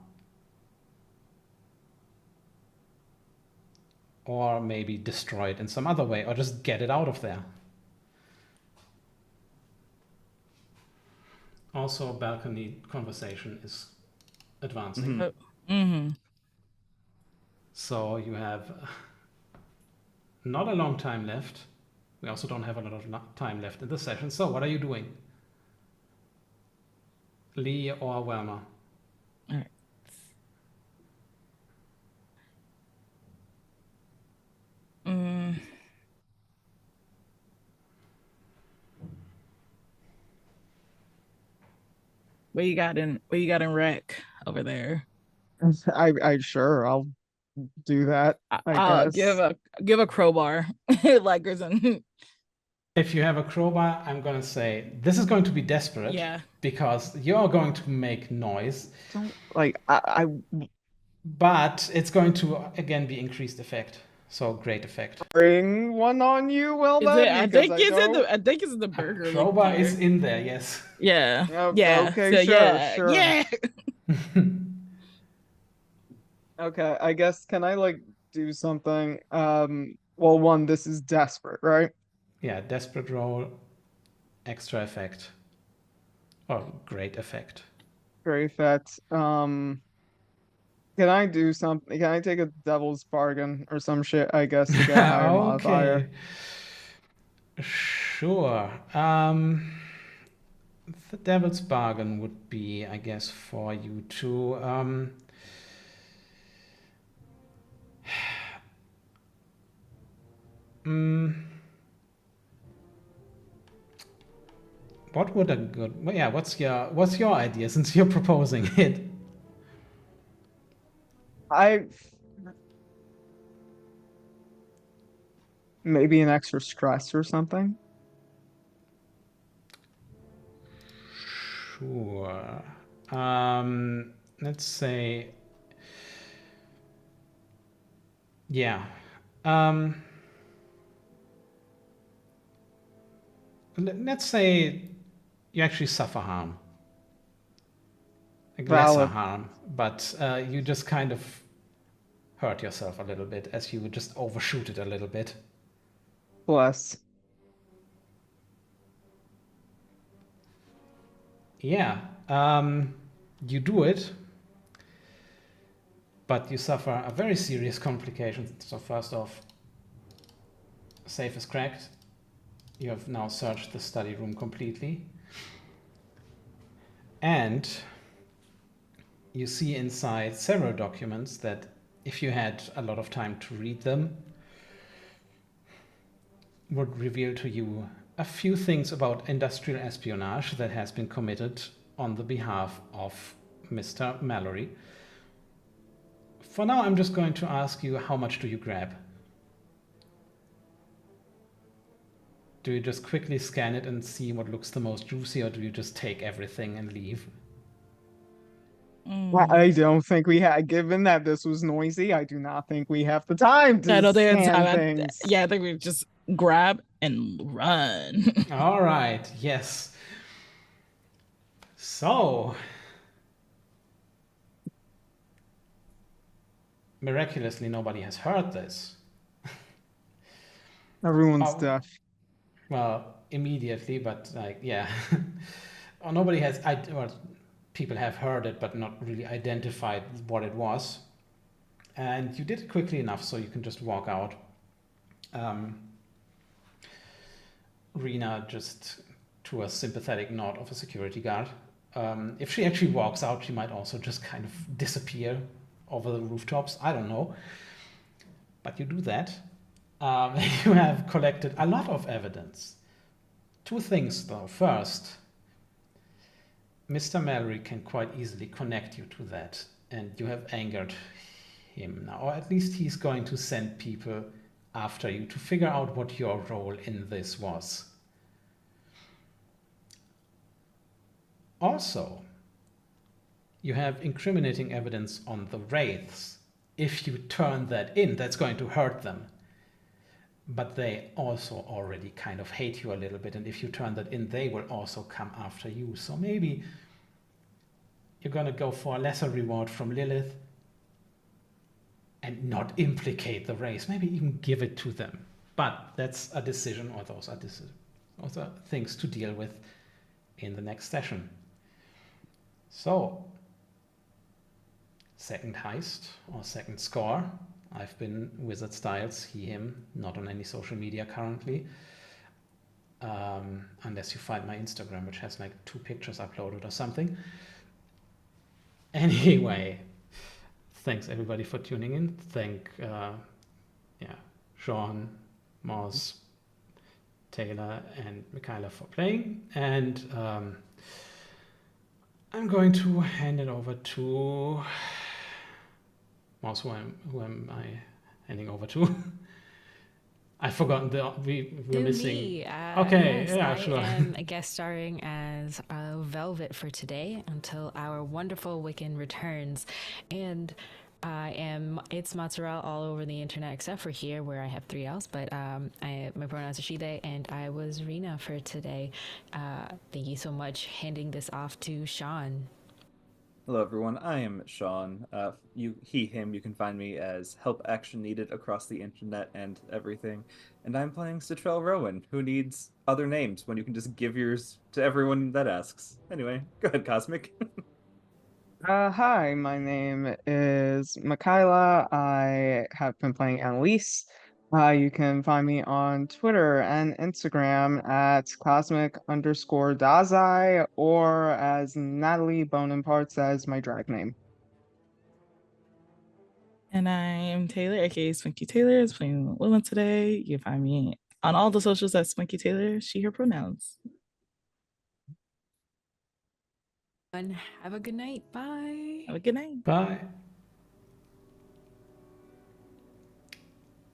Or maybe destroy it in some other way, or just get it out of there. Also, balcony conversation is advancing. Mm-hmm. So you have not a long time left. We also don't have a lot of time left in the session. So what are you doing? Lee or Welma? All right. What you got in rec over there? I sure I'll do that, I I'll guess. give a crowbar like Grizzin. If you have a crowbar, I'm going to say this is going to be desperate. Yeah. Because you're going to make noise. Don't like I But it's going to again be increased effect. So great effect. bring one on you, well Is it? then, I because think I it's in know. the. I think it's in the burger. Crowbar gear. is in there, yes. Yeah. Yeah, Yeah. okay, So, sure, yeah. sure. Yeah. Okay, I guess can I like do something? Well, one, this is desperate, right? Yeah, desperate roll, extra effect. Or great effect. Very fat. Can I do something? Can I take a devil's bargain or some shit, I guess, to get a higher modifier? Sure. The devil's bargain would be, I guess, for you to what would a good, well, yeah, what's your idea since you're proposing it? Maybe an extra stress or something. Sure. Let's say, yeah. Let's say you actually suffer harm. Like lesser Valid. harm, but you just kind of hurt yourself a little bit as you just overshoot it a little bit. Bless. Yeah, you do it, but you suffer a very serious complication. So first off, safe is cracked. You have now searched the study room completely. And you see inside several documents that if you had a lot of time to read them, would reveal to you a few things about industrial espionage that has been committed on the behalf of Mr. Mallory. For now, I'm just going to ask you, how much do you grab? Do you just quickly scan it and see what looks the most juicy, or do you just take everything and leave? Well, I don't think we had, given that this was noisy, I do not think we have the time I to don't think it's scan time. things. Yeah, I think we just grab and run. All right, yes. So, miraculously, nobody has heard this. Everyone's deaf. Well, immediately, but like, yeah. Or nobody has, or people have heard it, but not really identified what it was. And you did it quickly enough so you can just walk out. Rena just to a sympathetic nod of a security guard. If she actually walks out, she might also just kind of disappear over the rooftops. I don't know. But you do that. You have collected a lot of evidence. Two things, though. First, Mr. Mallory can quite easily connect you to that, and you have angered him now, or at least he's going to send people after you to figure out what your role in this was. Also, you have incriminating evidence on the wraiths. If you turn that in, that's going to hurt them. but they also already kind of hate you a little bit. And if you turn that in, they will also come after you. So maybe you're going to go for a lesser reward from Lilith and not implicate the race. Maybe even give it to them. But that's a decision, or those are things to deal with in the next session. So, second heist or second score. I've been Wizard Styles, he, him, not on any social media currently. Unless you find my Instagram, which has like 2 pictures uploaded or something. Anyway, thanks everybody for tuning in. Thank Sean, Moz, Taylor, and Michaela for playing. And I'm going to hand it over to Moz. Who am I handing over to? I've forgotten we're missing. Me. Okay, yes, yeah, I sure. am guest starring as Velvet for today until our wonderful Wiccan returns, and I am 𝔗𝔢 all over the internet except for here where I have 3 L's. But my pronouns are she/they, and I was Rena for today. Thank you so much. Handing this off to Sean. Hello, everyone. I am Sean. He, him. You can find me as Help Action Needed across the internet and everything. And I'm playing 𝔗𝔢. Who needs other names when you can just give yours to everyone that asks? Anyway, go ahead, Cosmic. Hi, my name is Michaela. I have been playing Annalise. You can find me on Twitter and Instagram at 𝔗𝔢_Dazai or as Natalie Bone and Parts as my drag name. And I'm Taylor, aka Swanky Taylor, is playing Lilith today. You can find me on all the socials at Swanky Taylor, she, her pronouns. And have a good night. Bye. Have a good night. Bye.